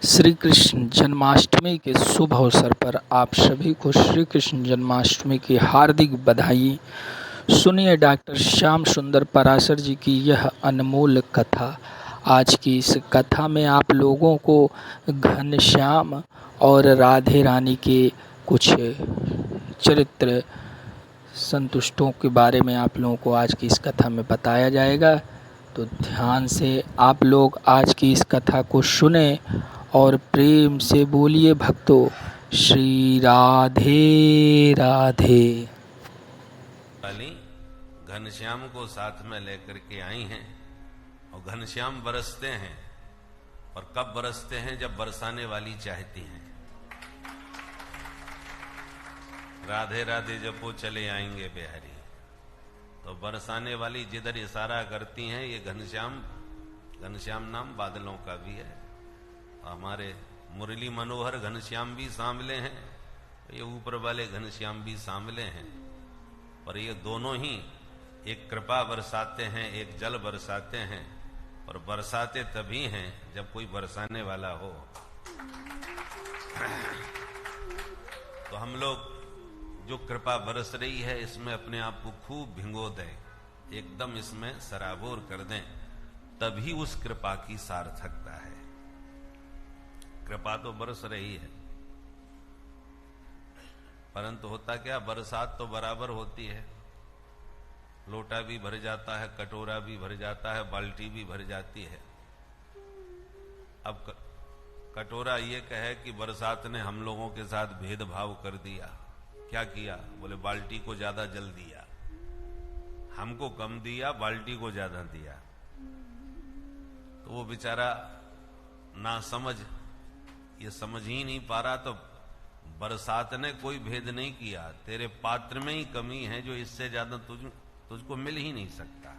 श्री कृष्ण जन्माष्टमी के शुभ अवसर पर आप सभी को श्री कृष्ण जन्माष्टमी की हार्दिक बधाई। सुनिए डॉक्टर श्याम सुंदर पराशर जी की यह अनमोल कथा। आज की इस कथा में आप लोगों को घनश्याम और राधे रानी के कुछ चरित्र संतुष्टों के बारे में आप लोगों को आज की इस कथा में बताया जाएगा। तो ध्यान से आप लोग आज की इस कथा को सुने और प्रेम से बोलिए भक्तों, श्री राधे राधे। वाली घनश्याम को साथ में लेकर के आई हैं और घनश्याम बरसते हैं। और कब बरसते हैं? जब बरसाने वाली चाहती हैं। राधे राधे जपो चले आएंगे बिहारी। तो बरसाने वाली जिधर इशारा करती हैं, ये घनश्याम नाम बादलों का भी है। हमारे मुरली मनोहर घनश्याम भी सांवले हैं, ये ऊपर वाले घनश्याम भी सांवले हैं। और ये दोनों ही एक कृपा बरसाते हैं, एक जल बरसाते हैं। और बरसाते तभी हैं जब कोई बरसाने वाला हो। तो हम लोग जो कृपा बरस रही है, इसमें अपने आप को खूब भिंगो दें, एकदम इसमें सराबोर कर दें, तभी उस कृपा की सार्थकता है। कृपा तो बरस रही है, परंतु होता क्या, बरसात तो बराबर होती है। लोटा भी भर जाता है, कटोरा भी भर जाता है, बाल्टी भी भर जाती है। अब कटोरा ये कहे कि बरसात ने हम लोगों के साथ भेदभाव कर दिया। क्या किया? बोले बाल्टी को ज्यादा जल दिया, हमको कम दिया, बाल्टी को ज्यादा दिया। तो वो बेचारा ना समझ, ये समझ ही नहीं पा रहा। तो बरसात ने कोई भेद नहीं किया, तेरे पात्र में ही कमी है, जो इससे ज्यादा तुझको मिल ही नहीं सकता।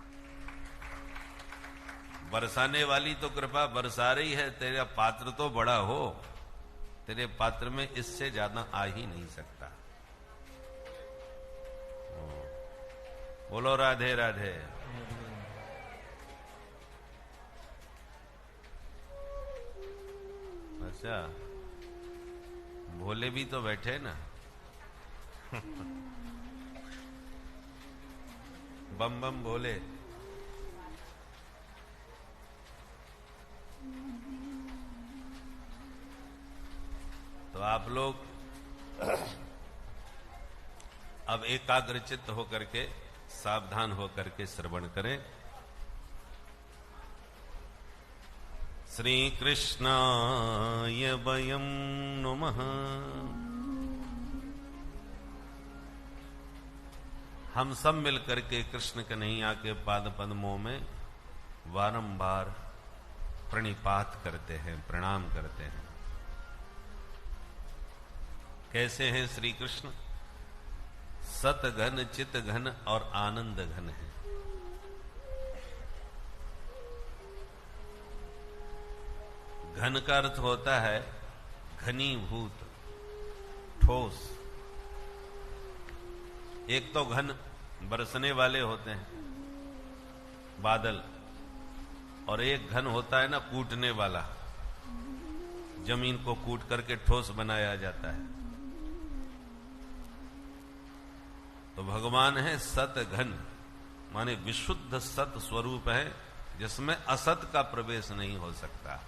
बरसाने वाली तो कृपा बरसा रही है, तेरा पात्र तो बड़ा हो, तेरे पात्र में इससे ज्यादा आ ही नहीं सकता। बोलो राधे राधे। अच्छा, भोले भी तो बैठे ना। बम बम भोले। तो आप लोग अब एकाग्रचित्त होकर के, सावधान होकर के श्रवण करें। श्री कृष्णाय वयं नुमः। हम सब मिलकर के कृष्ण कन्हैया के पाद पद्मों में बारंबार प्रणिपात करते हैं, प्रणाम करते हैं। कैसे हैं श्री कृष्ण? सत घन, चित घन और आनंद घन है। घन का अर्थ होता है घनीभूत, ठोस। एक तो घन बरसने वाले होते हैं बादल, और एक घन होता है ना कूटने वाला, जमीन को कूट करके ठोस बनाया जाता है। तो भगवान है सत घन, माने विशुद्ध सत स्वरूप है, जिसमें असत का प्रवेश नहीं हो सकता।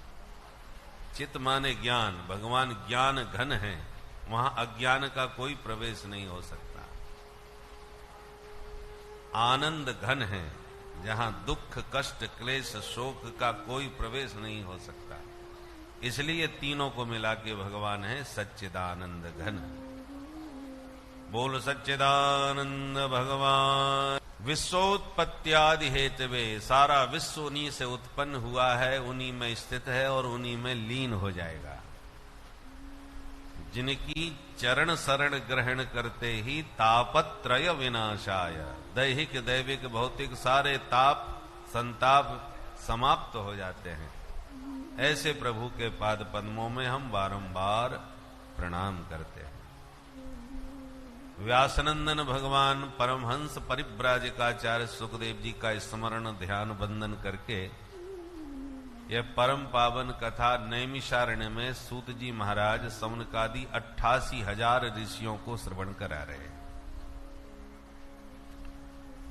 चित माने ज्ञान, भगवान ज्ञान घन है, वहां अज्ञान का कोई प्रवेश नहीं हो सकता। आनंद घन है, जहां दुख, कष्ट, क्लेश, शोक का कोई प्रवेश नहीं हो सकता। इसलिए तीनों को मिला के भगवान है सच्चिदानंद घन। बोल सच्चिदानंद भगवान। विश्वोत्पत्त्यादि हेतवे, सारा विश्व उन्हीं से उत्पन्न हुआ है, उन्हीं में स्थित है और उन्हीं में लीन हो जाएगा। जिनकी चरण शरण ग्रहण करते ही तापत्रय विनाशाय, दैहिक दैविक भौतिक सारे ताप संताप समाप्त हो जाते हैं। ऐसे प्रभु के पाद पद्मों में हम बारंबार प्रणाम करते हैं। व्यासनंदन भगवान परमहंस परिव्राजकाचार्य सुखदेव जी का स्मरण ध्यान बंदन करके यह परम पावन कथा नैमिषारण्य में सूत जी महाराज सौनकादि 88,000 ऋषियों को श्रवण करा रहे हैं।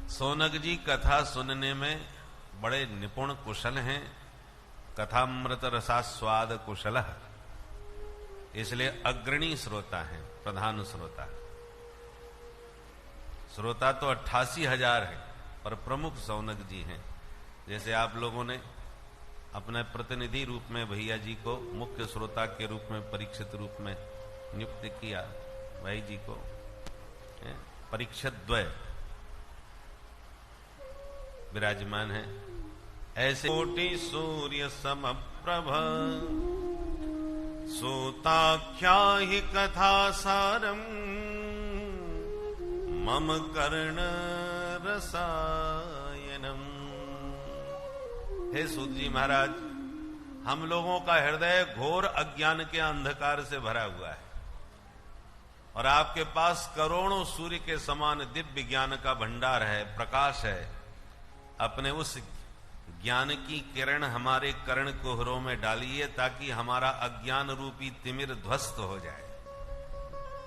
सौनक जी कथा सुनने में बड़े निपुण कुशल हैं। कथामृत रसास्वाद कुशल, इसलिए अग्रणी श्रोता हैं, प्रधान श्रोता। श्रोता तो 88,000 है, पर प्रमुख सौनक जी हैं। जैसे आप लोगों ने अपने प्रतिनिधि रूप में भैया जी को मुख्य श्रोता के रूप में परीक्षित रूप में नियुक्त किया, भाई जी को परीक्षित द्वय विराजमान है। ऐसे कोटि सूर्य समप्रभ सूताख्या ही कथा सारम मम कर्ण रसायनम। हे सूत जी महाराज, हम लोगों का हृदय घोर अज्ञान के अंधकार से भरा हुआ है और आपके पास करोड़ों सूर्य के समान दिव्य ज्ञान का भंडार है, प्रकाश है। अपने उस ज्ञान की किरण हमारे कर्ण कुहरों में डालिए ताकि हमारा अज्ञान रूपी तिमिर ध्वस्त हो जाए,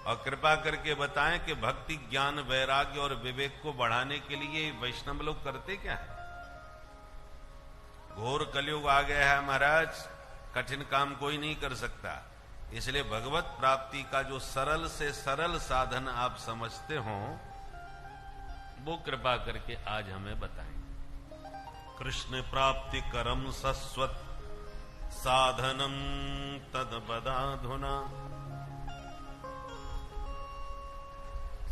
और कृपा करके बताएं कि भक्ति, ज्ञान, वैराग्य और विवेक को बढ़ाने के लिए वैष्णव लोग करते क्या है। घोर कलयुग आ गया है महाराज, कठिन काम कोई नहीं कर सकता। इसलिए भगवत प्राप्ति का जो सरल से सरल साधन आप समझते हो, वो कृपा करके आज हमें बताएं। कृष्ण प्राप्ति करम सस्वत साधनम तद बदाधुना।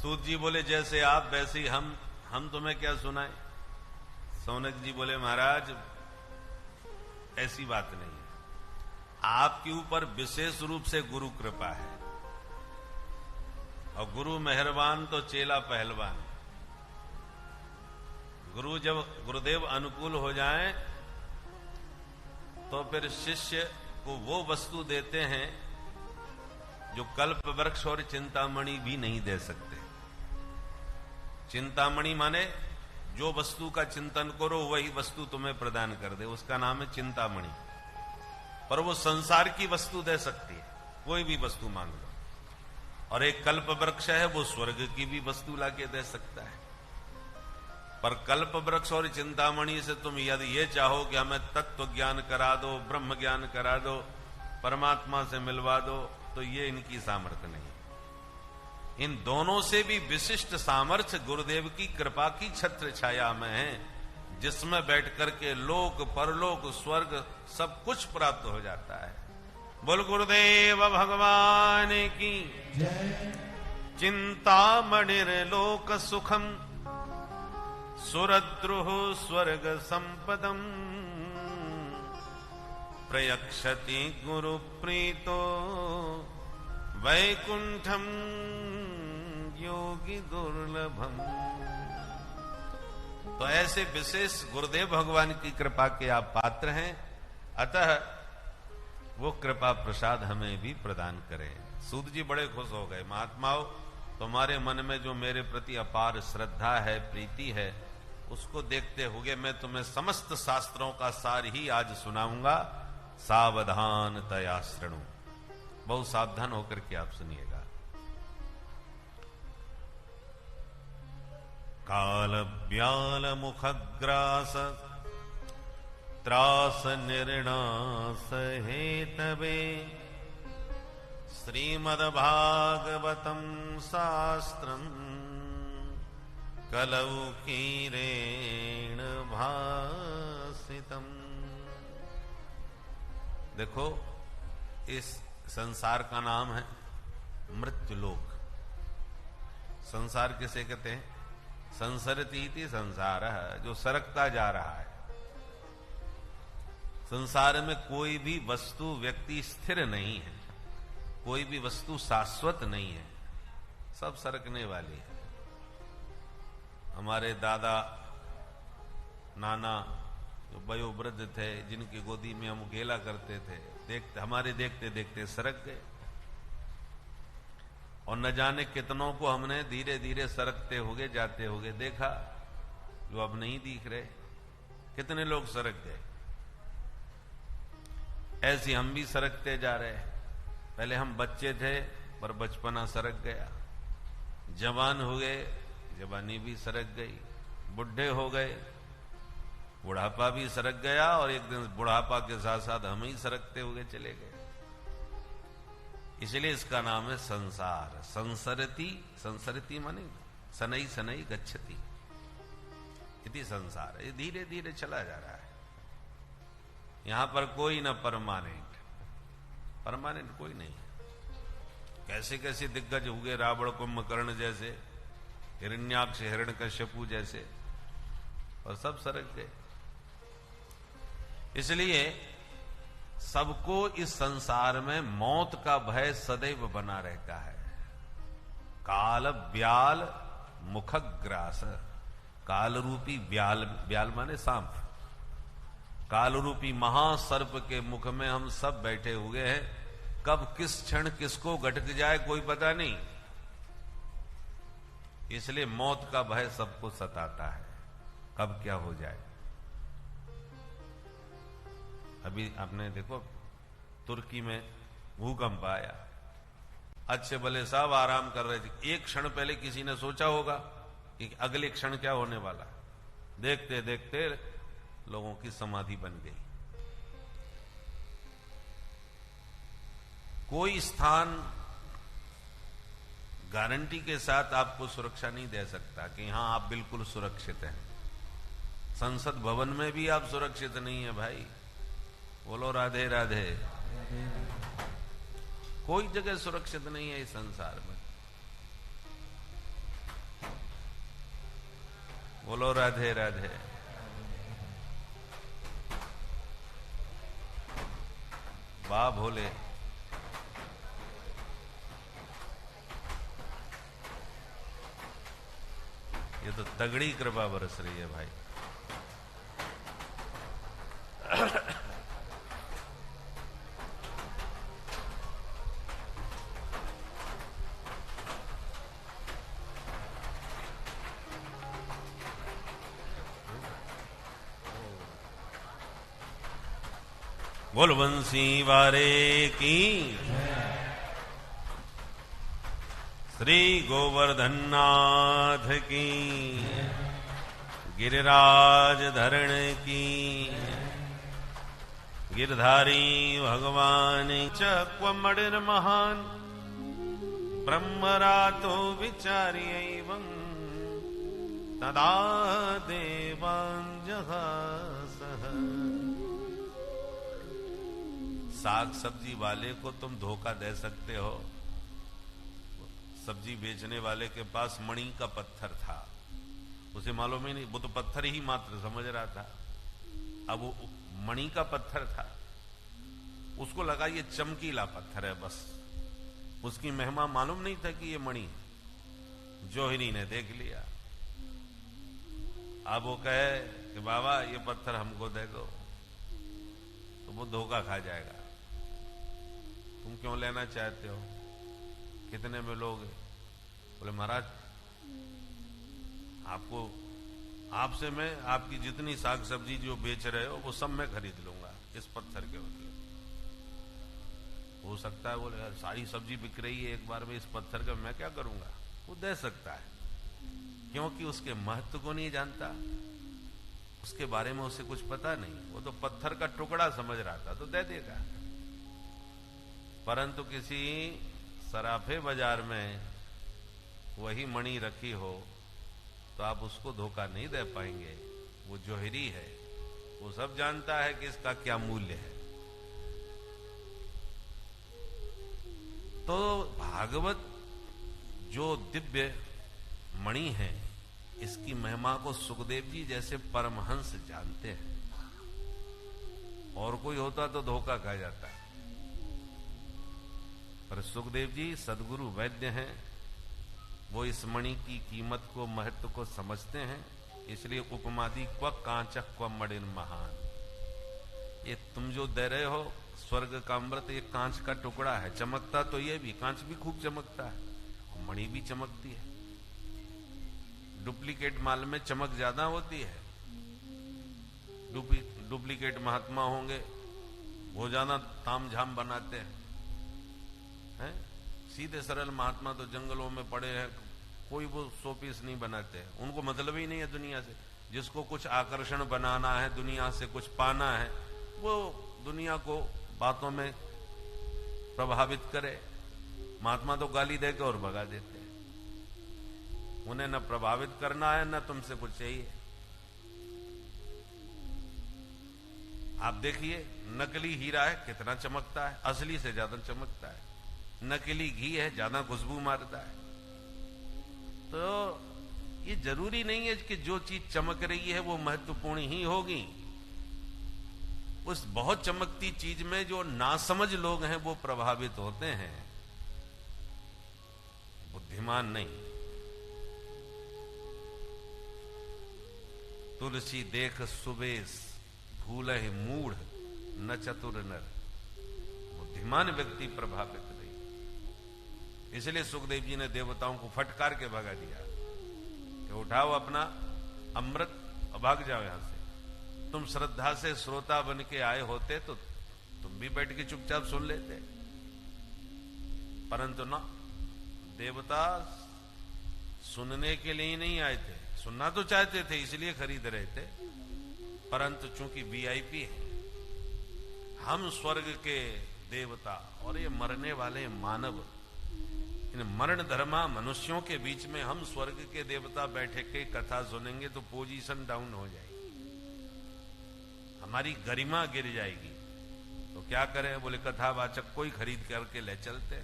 सूत जी बोले जैसे आप वैसे ही हम तुम्हें क्या सुनाएं। सौनक जी बोले महाराज ऐसी बात नहीं है, आपके ऊपर विशेष रूप से गुरु कृपा है, और गुरु मेहरबान तो चेला पहलवान। गुरुदेव अनुकूल हो जाएं तो फिर शिष्य को वो वस्तु देते हैं जो कल्प वृक्ष और चिंतामणि भी नहीं दे सकते। चिंतामणि माने जो वस्तु का चिंतन करो वही वस्तु तुम्हें प्रदान कर दे, उसका नाम है चिंतामणि। पर वो संसार की वस्तु दे सकती है, कोई भी वस्तु मांग लो। और एक कल्प वृक्ष है, वो स्वर्ग की भी वस्तु लाके दे सकता है। पर कल्प वृक्ष और चिंतामणि से तुम यदि ये चाहो कि हमें तत्व ज्ञान करा दो, ब्रह्म ज्ञान करा दो, परमात्मा से मिलवा दो, तो ये इनकी सामर्थ्य नहीं। इन दोनों से भी विशिष्ट सामर्थ्य गुरुदेव की कृपा की छत्र छाया में है, जिसमें बैठ करके लोक परलोक स्वर्ग सब कुछ प्राप्त हो जाता है। बोल गुरुदेव भगवान की चिंतामणिर लोक सुखम सुरद्रुह स्वर्ग संपदम प्रयक्षति गुरु प्रीतो वैकुंठम योगी दुर्लभम। तो ऐसे विशेष गुरुदेव भगवान की कृपा के आप पात्र हैं, अतः वो कृपा प्रसाद हमें भी प्रदान करें। सूत जी बड़े खुश हो गए। महात्माओं, तुम्हारे मन में जो मेरे प्रति अपार श्रद्धा है, प्रीति है, उसको देखते हुए मैं तुम्हें समस्त शास्त्रों का सार ही आज सुनाऊंगा। सावधान तया शृणु, बहुत सावधान होकर के आप सुनिएगा। काल व्याल मुखग्रास त्रास निर्णास हेतवे श्रीमद्भागवतम शास्त्रम कलौ कीरेण भासितम। देखो, इस संसार का नाम है मृत्युलोक। संसार किसे कहते हैं? संसरती इति संसार, जो सरकता जा रहा है। संसार में कोई भी वस्तु, व्यक्ति स्थिर नहीं है, कोई भी वस्तु शाश्वत नहीं है, सब सरकने वाली है। हमारे दादा नाना जो वयोवृद्ध थे, जिनकी गोदी में हम खेला करते थे, हमारे देखते देखते सरक गए, और न जाने कितनों को हमने धीरे धीरे सरकते हुए जाते हुए देखा, जो अब नहीं दिख रहे। कितने लोग सरक गए। ऐसे हम भी सरकते जा रहे हैं। पहले हम बच्चे थे पर बचपना सरक गया, जवान हुए जवानी भी सरक गई, बुढ़े हो गए बुढ़ापा भी सरक गया, और एक दिन बुढ़ापा के साथ साथ हम ही सरकते हुए चले गए। इसलिए इसका नाम है संसार। संसरती, संसरती माने सनई सनई गच्छति, इति संसार। ये धीरे धीरे चला जा रहा है। यहां पर कोई ना परमानेंट, परमानेंट कोई नहीं। कैसे कैसे दिग्गज हुए, रावण कुंभकर्ण जैसे, हिरण्याक्ष हिरण्यकश्यपु जैसे, और सब सरक गए। इसलिए सबको इस संसार में मौत का भय सदैव बना रहता है। काल ब्याल मुखग्रास, काल रूपी ब्याल, ब्याल माने सांप, काल रूपी महासर्प के मुख में हम सब बैठे हुए हैं। कब किस क्षण किसको गटक जाए कोई पता नहीं। इसलिए मौत का भय सबको सताता है, कब क्या हो जाए। अभी आपने देखो तुर्की में भूकंप आया, अच्छे भले सब आराम कर रहे थे। एक क्षण पहले किसी ने सोचा होगा कि अगले क्षण क्या होने वाला। देखते देखते लोगों की समाधि बन गई। कोई स्थान गारंटी के साथ आपको सुरक्षा नहीं दे सकता कि यहां आप बिल्कुल सुरक्षित हैं। संसद भवन में भी आप सुरक्षित नहीं है भाई। बोलो राधे राधे। कोई जगह सुरक्षित नहीं है इस संसार में। बोलो राधे राधे। वाह भोले। ये तो तगड़ी कृपा बरस रही है भाई। गोलवंशी वारे की, श्री गोवर्धननाथ की, गिरिराज धरण की, गिरधारी भगवान चक्वमणिर महान, ब्रह्मरातो विचार्यैवं तदा देवांजहासः। साग सब्जी वाले को तुम धोखा दे सकते हो। सब्जी बेचने वाले के पास मणि का पत्थर था, उसे मालूम ही नहीं, वो तो पत्थर ही मात्र समझ रहा था। अब वो मणि का पत्थर था, उसको लगा ये चमकीला पत्थर है बस। उसकी महिमा मालूम नहीं था कि ये मणि। जोहरी ने देख लिया। अब वो कहे कि बाबा ये पत्थर हमको दे दो, तो वो धोखा खा जाएगा। तुम क्यों लेना चाहते हो, कितने में लोगे? बोले महाराज आपको, आपसे मैं आपकी जितनी साग सब्जी जो बेच रहे हो वो सब मैं खरीद लूंगा इस पत्थर के बदले। हो सकता है बोले यार सारी सब्जी बिक रही है एक बार में, इस पत्थर का मैं क्या करूंगा। वो दे सकता है, क्योंकि उसके महत्व को नहीं जानता, उसके बारे में उसे कुछ पता नहीं। वो तो पत्थर का टुकड़ा समझ रहा था, तो दे देगा। परंतु किसी सराफे बाजार में वही मणि रखी हो तो आप उसको धोखा नहीं दे पाएंगे। वो जोहरी है, वो सब जानता है कि इसका क्या मूल्य है। तो भागवत जो दिव्य मणि है, इसकी महिमा को सुखदेव जी जैसे परमहंस जानते हैं। और कोई होता तो धोखा खा जाता है, पर सुखदेव जी सद्गुरु वैद्य हैं। वो इस मणि की कीमत को, महत्व को समझते हैं। इसलिए उपमा दी, क्व कांचक क्व मणिन महान। ये तुम जो दे रहे हो स्वर्ग का अमृत, ये कांच का टुकड़ा है। चमकता तो ये भी, कांच भी खूब चमकता है, और मणि भी चमकती है। डुप्लीकेट माल में चमक ज्यादा होती है। डुप्लीकेट महात्मा होंगे, वो ज्यादा तामझाम बनाते हैं। सीधे सरल महात्मा तो जंगलों में पड़े हैं, कोई वो 100 पीस नहीं बनाते हैं, उनको मतलब ही नहीं है दुनिया से। जिसको कुछ आकर्षण बनाना है, दुनिया से कुछ पाना है, वो दुनिया को बातों में प्रभावित करे। महात्मा तो गाली देकर और भगा देते हैं। उन्हें न प्रभावित करना है, न तुमसे कुछ चाहिए। आप देखिए, नकली हीरा है कितना चमकता है, असली से ज्यादा चमकता है। नकली घी है, ज्यादा खुशबू मारता है। तो ये जरूरी नहीं है कि जो चीज चमक रही है वो महत्वपूर्ण ही होगी। उस बहुत चमकती चीज में जो नासमझ लोग हैं वो प्रभावित होते हैं, बुद्धिमान नहीं। तुलसी देख सुबेश भूलहि मूढ़ न चतुर नर। बुद्धिमान व्यक्ति प्रभावित नहीं। इसलिए सुखदेव जी ने देवताओं को फटकार के भगा दिया कि उठाओ अपना अमृत और भाग जाओ यहां से। तुम श्रद्धा से श्रोता बन के आए होते तो तुम भी बैठ के चुपचाप सुन लेते, परंतु ना, देवता सुनने के लिए ही नहीं आए थे। सुनना तो चाहते थे, इसलिए खरीद रहे थे, परंतु चूंकि वीआईपी है, हम स्वर्ग के देवता और ये मरने वाले मानव, इन मरण धर्मा मनुष्यों के बीच में हम स्वर्ग के देवता बैठे के कथा सुनेंगे तो पोजीशन डाउन हो जाएगी, हमारी गरिमा गिर जाएगी। तो क्या करें? बोले कथावाचक कोई खरीद करके ले चलते।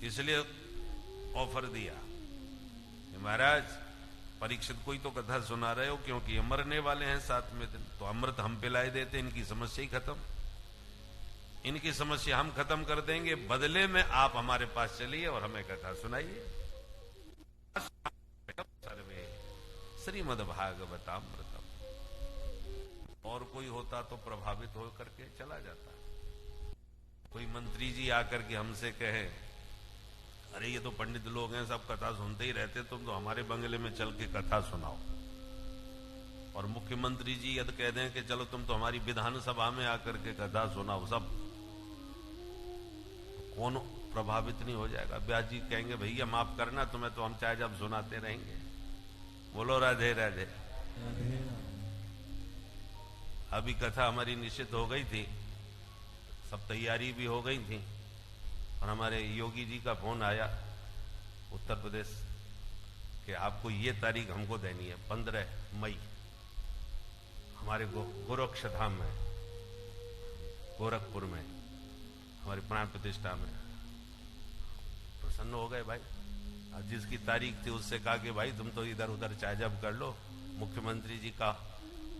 इसलिए ऑफर दिया कि महाराज परीक्षित कोई तो कथा सुना रहे हो, क्योंकि ये मरने वाले हैं 7वें दिन, तो अमृत हम पिलाए देते, इनकी समस्या ही खत्म। इनकी समस्या हम खत्म कर देंगे, बदले में आप हमारे पास चलिए और हमें कथा सुनाइए। सर्वे श्रीमद्भागवतामृतम। और कोई होता तो प्रभावित हो करके चला जाता। कोई मंत्री जी आकर के हमसे कहे, अरे ये तो पंडित लोग हैं, सब कथा सुनते ही रहते, तुम तो हमारे बंगले में चल के कथा सुनाओ। और मुख्यमंत्री जी यदि कह दें कि चलो तुम तो हमारी विधानसभा में आकर के कथा सुनाओ, सब कौन प्रभावित नहीं हो जाएगा? ब्यास जी कहेंगे भैया माफ करना, तुम्हें तो हम चाहे जब सुनाते रहेंगे। बोलो राधे राधे। अभी कथा हमारी निश्चित हो गई थी, सब तैयारी भी हो गई थी, और हमारे योगी जी का फोन आया उत्तर प्रदेश कि आपको ये तारीख हमको देनी है, 15 मई हमारे गोरक्षधाम में, गोरखपुर में हमारी प्राण प्रतिष्ठा में। प्रसन्न हो गए भाई। अब जिसकी तारीख थी उससे कहा कि भाई तुम तो इधर उधर चाजब कर लो। मुख्यमंत्री जी का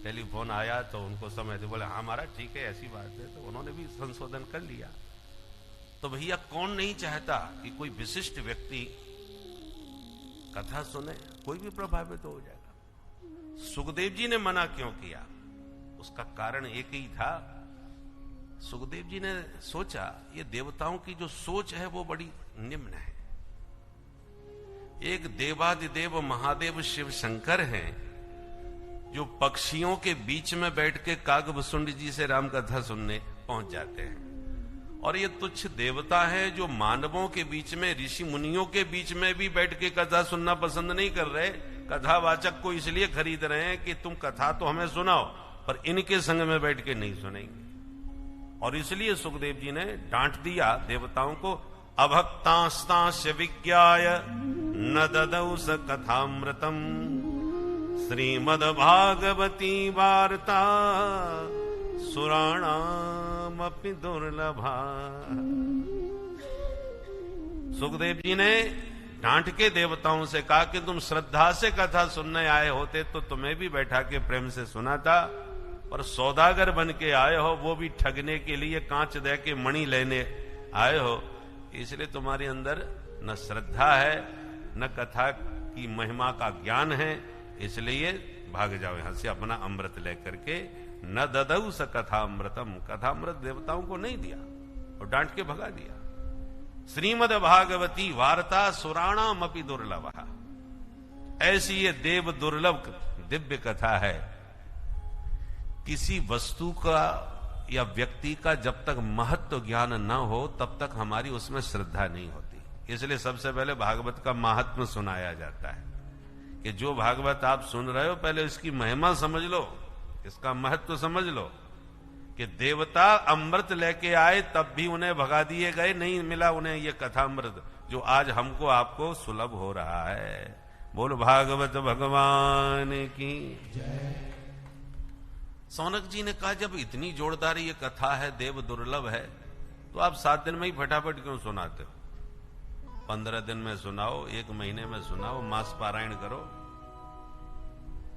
टेलीफोन आया तो उनको समय दे, बोले हाँ हमारा ठीक है, ऐसी बात है। तो उन्होंने भी संशोधन कर लिया। तो भैया कौन नहीं चाहता कि कोई विशिष्ट व्यक्ति कथा सुने, कोई भी प्रभावित हो जाएगा। सुखदेव जी ने मना क्यों किया? उसका कारण एक ही था। सुखदेव जी ने सोचा ये देवताओं की जो सोच है वो बड़ी निम्न है। एक देवादिदेव महादेव शिव शंकर हैं जो पक्षियों के बीच में बैठ के कागभुसुंड जी से राम कथा सुनने पहुंच जाते हैं, और ये तुच्छ देवता है जो मानवों के बीच में, ऋषि मुनियों के बीच में भी बैठ के कथा सुनना पसंद नहीं कर रहे। कथावाचक को इसलिए खरीद रहे हैं कि तुम कथा तो हमें सुनाओ, पर इनके संग में बैठ के नहीं सुनेंगे। और इसलिए सुखदेव जी ने डांट दिया देवताओं को, अभक्तास्तांश विज्ञाय न ददौ स कथामृतम श्रीमद्भागवती वार्ता सुराणामपि दुर्लभा। सुखदेव जी ने डांट के देवताओं से कहा कि तुम श्रद्धा से कथा सुनने आए होते तो तुम्हें भी बैठा के प्रेम से सुनाता, पर सौदागर बन के आए हो, वो भी ठगने के लिए, कांच दे के मणि लेने आए हो, इसलिए तुम्हारे अंदर न श्रद्धा है न कथा की महिमा का ज्ञान है। इसलिए भाग जाओ यहां से अपना अमृत लेकर के। न ददौ स कथामृतम, कथामृत देवताओं को नहीं दिया और डांट के भगा दिया। श्रीमद् भागवती वार्ता सुराणाम अपि दुर्लभा, ऐसी ये देव दुर्लभ दिव्य कथा है। किसी वस्तु का या व्यक्ति का जब तक महत्व ज्ञान न हो तब तक हमारी उसमें श्रद्धा नहीं होती। इसलिए सबसे पहले भागवत का महात्म्य सुनाया जाता है कि जो भागवत आप सुन रहे हो पहले इसकी महिमा समझ लो, इसका महत्व समझ लो कि देवता अमृत लेके आए तब भी उन्हें भगा दिए गए, नहीं मिला उन्हें ये कथामृत जो आज हमको आपको सुलभ हो रहा है। बोल भागवत भगवान की जय। सौनक जी ने कहा जब इतनी जोरदार ये कथा है, देव दुर्लभ है, तो आप 7 दिन में ही फटाफट क्यों सुनाते हो? 15 दिन में सुनाओ, 1 महीने में सुनाओ, मास पारायण करो।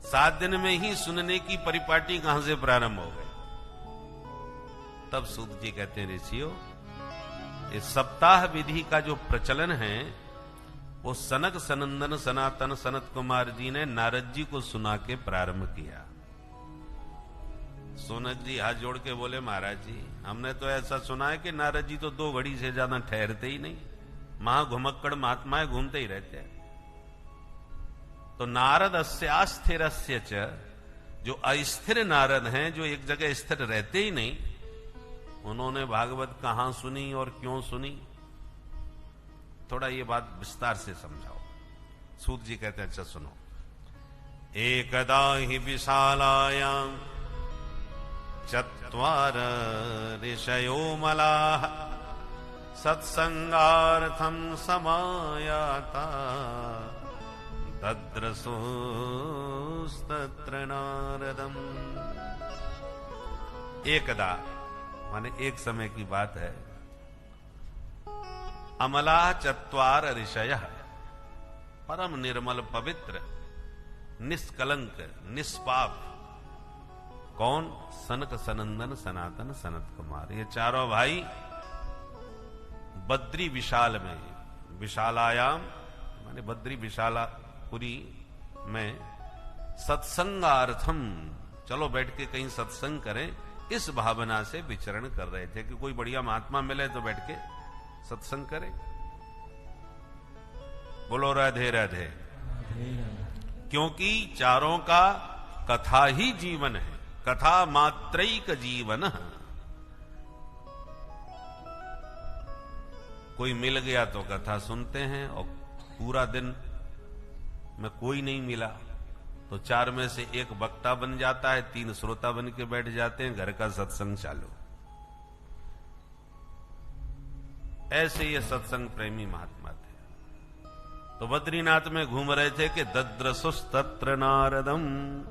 7 दिन में ही सुनने की परिपाटी कहां से प्रारंभ हो गई? तब सूत जी कहते हैं ऋषियों, इस सप्ताह विधि का जो प्रचलन है वो सनक सनंदन सनातन सनत कुमार जी ने नारद जी को सुना के प्रारंभ किया। सोनक जी हाथ जोड़ के बोले, महाराज जी हमने तो ऐसा सुना है कि नारद जी तो 2 घड़ी से ज्यादा ठहरते ही नहीं, महाघुमक्कड़ महात्माएं घूमते ही रहते हैं। तो नारद अस्यास्थिरस्य च, जो अस्थिर नारद हैं, जो एक जगह स्थिर रहते ही नहीं, उन्होंने भागवत कहां सुनी और क्यों सुनी? थोड़ा ये बात विस्तार से समझाओ। सूत जी कहते हैं अच्छा सुनो। एकदा ही विशालायां चत्वार ऋषयो मलाः सत्संगार्थं समायाता तद्रसोस्तत्र नारदम्। एकदा माने एक समय की बात है। अमला चत्वार ऋषयः, परम निर्मल पवित्र निष्कलंक निष्पाप, कौन? सनक सनंदन सनातन सनत कुमार, ये चारों भाई बद्री विशाल में, विशालायाम माने बद्री विशालापुरी में सत्संगार्थम, चलो बैठ के कहीं सत्संग करें, इस भावना से विचरण कर रहे थे कि कोई बढ़िया महात्मा मिले तो बैठ के सत्संग करें। बोलो राधे राधे। क्योंकि चारों का कथा ही जीवन है, कथा मात्रैक जीवन। कोई मिल गया तो कथा सुनते हैं, और पूरा दिन में कोई नहीं मिला तो 4 में से 1 वक्ता बन जाता है, 3 श्रोता बन के बैठ जाते हैं, घर का सत्संग चालू। ऐसे ये सत्संग प्रेमी महात्मा थे। तो बद्रीनाथ में घूम रहे थे कि दद्रसुस्तत्र नारदम,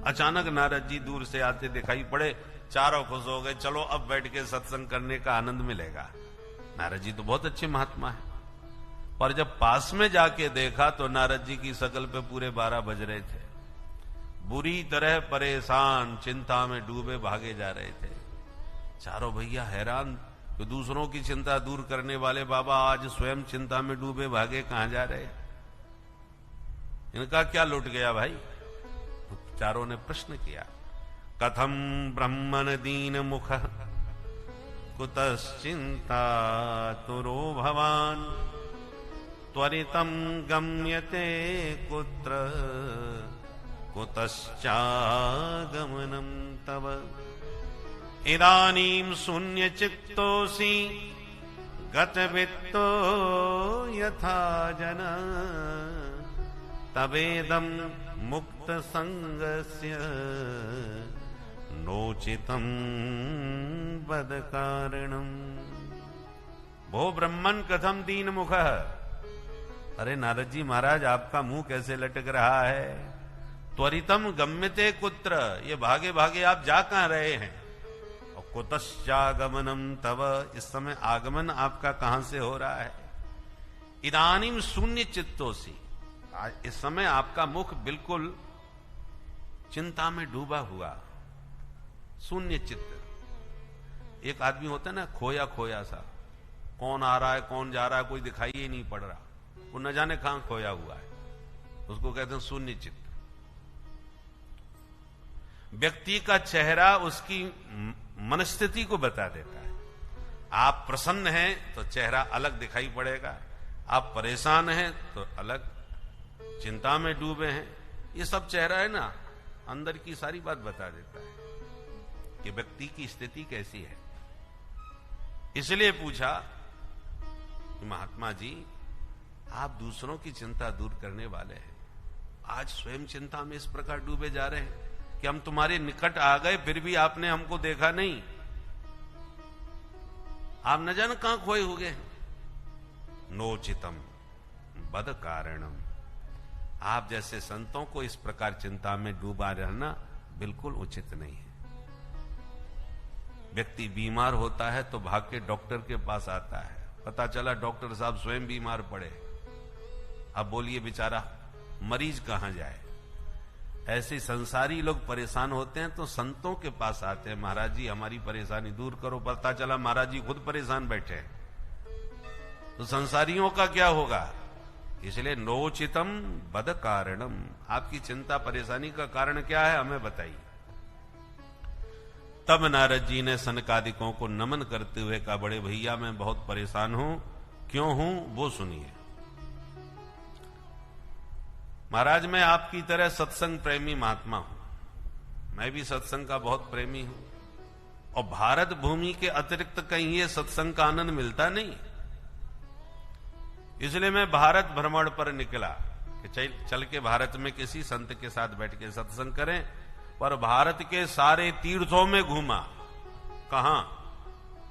अचानक नारद जी दूर से आते दिखाई पड़े। चारों खुश हो गए, चलो अब बैठ के सत्संग करने का आनंद मिलेगा। नारद जी तो बहुत अच्छे महात्मा है, पर जब पास में जाके देखा तो नारद जी की शकल पे पूरे 12 बज रहे थे, बुरी तरह परेशान, चिंता में डूबे भागे जा रहे थे। चारों भैया हैरान कि दूसरों की चिंता दूर करने वाले बाबा आज स्वयं चिंता में डूबे भागे कहां जा रहे? इनका क्या लुट गया भाई? तो चारों ने प्रश्न किया, कथम ब्रह्मन दीन मुख कुतश्चिंता तुरो भवान त्वरितम गम्यते कुत्र कुतश्चागमनम तव इदानीं शून्य चित्तोऽसि गतवित्तो यथा जन तवेदं मुक्त संगस्य नोचितं वद कारणम्। भो ब्रह्मन कथम दीन मुख। अरे नारद जी महाराज आपका मुंह कैसे लटक रहा है? त्वरितम गम्यते कुत्र, ये भागे भागे आप जा कहां रहे हैं? और कुतश्चागमनम तव, इस समय आगमन आपका कहां से हो रहा है? इदानीम शून्य चित्तोसी, इस समय आपका मुख बिल्कुल चिंता में डूबा हुआ, शून्य चित्त। एक आदमी होता है ना खोया खोया सा, कौन आ रहा है कौन जा रहा है कोई दिखाई ही नहीं पड़ रहा, वो न जाने कहां खोया हुआ है, उसको कहते हैं शून्य चित्त। व्यक्ति का चेहरा उसकी मनस्थिति को बता देता है। आप प्रसन्न हैं तो चेहरा अलग दिखाई पड़ेगा, आप परेशान हैं तो अलग, चिंता में डूबे हैं, ये सब चेहरा है ना अंदर की सारी बात बता देता है कि व्यक्ति की स्थिति कैसी है। इसलिए पूछा कि महात्मा जी, आप दूसरों की चिंता दूर करने वाले हैं, आज स्वयं चिंता में इस प्रकार डूबे जा रहे हैं कि हम तुम्हारे निकट आ गए फिर भी आपने हमको देखा नहीं, आप न जाने कहां खोए हो गए। नोचितम बद कारणम, आप जैसे संतों को इस प्रकार चिंता में डूबा रहना बिल्कुल उचित नहीं है। व्यक्ति बीमार होता है तो भाग के डॉक्टर के पास आता है, पता चला डॉक्टर साहब स्वयं बीमार पड़े। अब बोलिए बेचारा मरीज कहां जाए। ऐसे संसारी लोग परेशान होते हैं तो संतों के पास आते हैं, महाराज जी हमारी परेशानी दूर करो। पता चला महाराज जी खुद परेशान बैठे हैं, तो संसारियों का क्या होगा। इसलिए नोचितम बद कारणम, आपकी चिंता परेशानी का कारण क्या है हमें बताइए। तब नारद जी ने सनकादिकों को नमन करते हुए कहा, बड़े भैया मैं बहुत परेशान हूं, क्यों हूं वो सुनिए। महाराज मैं आपकी तरह सत्संग प्रेमी महात्मा हूं, मैं भी सत्संग का बहुत प्रेमी हूं, और भारत भूमि के अतिरिक्त कहीं ये सत्संग का आनंद मिलता नहीं। इसलिए मैं भारत भ्रमण पर निकला कि चल के भारत में किसी संत के साथ बैठ के सत्संग करें, पर भारत के सारे तीर्थों में घूमा। कहां?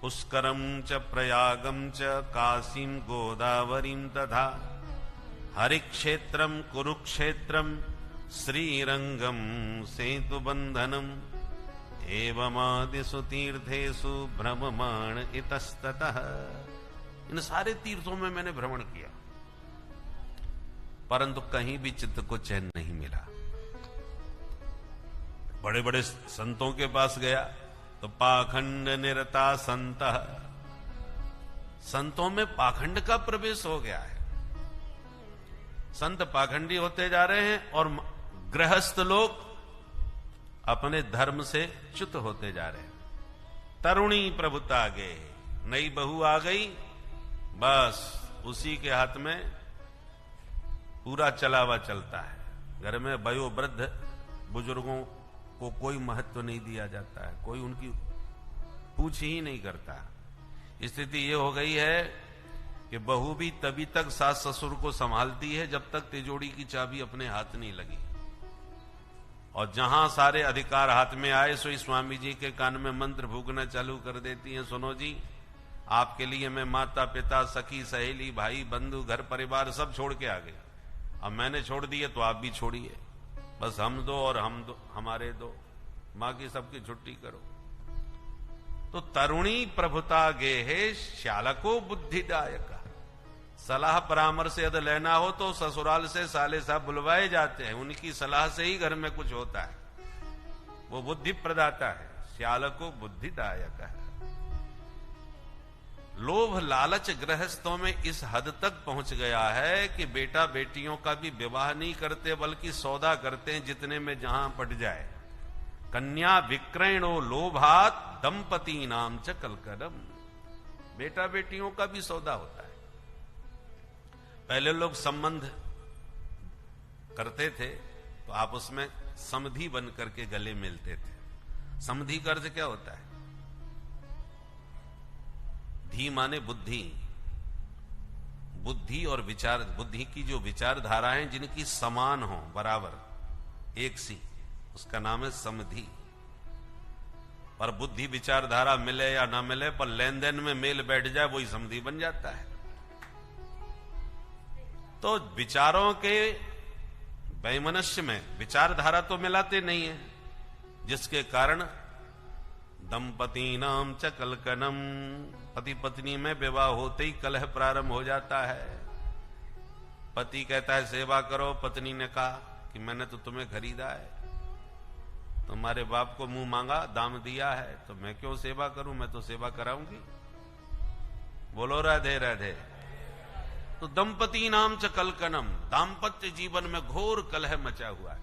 पुष्करम च प्रयागम च काशीम गोदावरीम तथा हरिक्षेत्रम कुरुक्षेत्रम श्रीरंगम सेतु बंधनम एवमादिषु तीर्थेषु भ्रममाण इतस्ततः। इन सारे तीर्थों में मैंने भ्रमण किया, परंतु कहीं भी चित्त को चैन नहीं मिला। बड़े बड़े संतों के पास गया तो पाखंड निरता संत, संतों में पाखंड का प्रवेश हो गया है। संत पाखंडी होते जा रहे हैं और गृहस्थ लोग अपने धर्म से च्युत होते जा रहे हैं। तरुणी प्रभुता आ गए, नई बहू आ गई, बस उसी के हाथ में पूरा चलावा चलता है। घर में वयोवृद्ध बुजुर्गों को कोई महत्व नहीं दिया जाता है, कोई उनकी पूछ ही नहीं करता। स्थिति ये हो गई है कि बहू भी तभी तक सास ससुर को संभालती है जब तक तिजोरी की चाबी अपने हाथ नहीं लगी, और जहां सारे अधिकार हाथ में आए सो स्वामी जी के कान में मंत्र फूकना चालू कर देती हैं, सुनो जी आपके लिए मैं माता पिता सखी सहेली भाई बंधु घर परिवार सब छोड़ के आ गई, अब मैंने छोड़ दिए तो आप भी छोड़िए, बस हम दो और हम दो, हमारे दो, बाकी सबकी छुट्टी करो। तो तरुणी प्रभुता गे है श्यालको बुद्धिदायक। सलाह परामर्श यदि लेना हो तो ससुराल से साले साहब बुलवाए जाते हैं, उनकी सलाह से ही घर में कुछ होता है, वो बुद्धि प्रदाता है, श्यालको बुद्धिदायक है। लोभ लालच गृहस्थों में इस हद तक पहुंच गया है कि बेटा बेटियों का भी विवाह नहीं करते बल्कि सौदा करते हैं जितने में जहां पट जाए। कन्या विक्रयणो लोभात दंपति नाम च कलकदम, बेटा बेटियों का भी सौदा होता है। पहले लोग संबंध करते थे तो आप उसमें समधी बन करके गले मिलते थे। समधी का अर्थ क्या होता है? धी माने बुद्धि, बुद्धि और विचार, बुद्धि की जो विचारधारा है जिनकी समान हो, बराबर एक सी, उसका नाम है समधी। पर बुद्धि विचारधारा मिले या ना मिले पर लेन देन में मेल बैठ जाए वही समधी बन जाता है। तो विचारों के वैमनस्य में विचारधारा तो मिलाते नहीं है, जिसके कारण दंपति नाम च कलकनम, पति पत्नी में विवाह होते ही कलह प्रारंभ हो जाता है। पति कहता है सेवा करो, पत्नी ने कहा कि मैंने तो तुम्हें खरीदा है, तुम्हारे बाप को मुंह मांगा दाम दिया है, तो मैं क्यों सेवा करूं, मैं तो सेवा कराऊंगी। बोलो राधे राधे। तो दंपति नाम च कलकनम, दाम्पत्य जीवन में घोर कलह मचा हुआ है।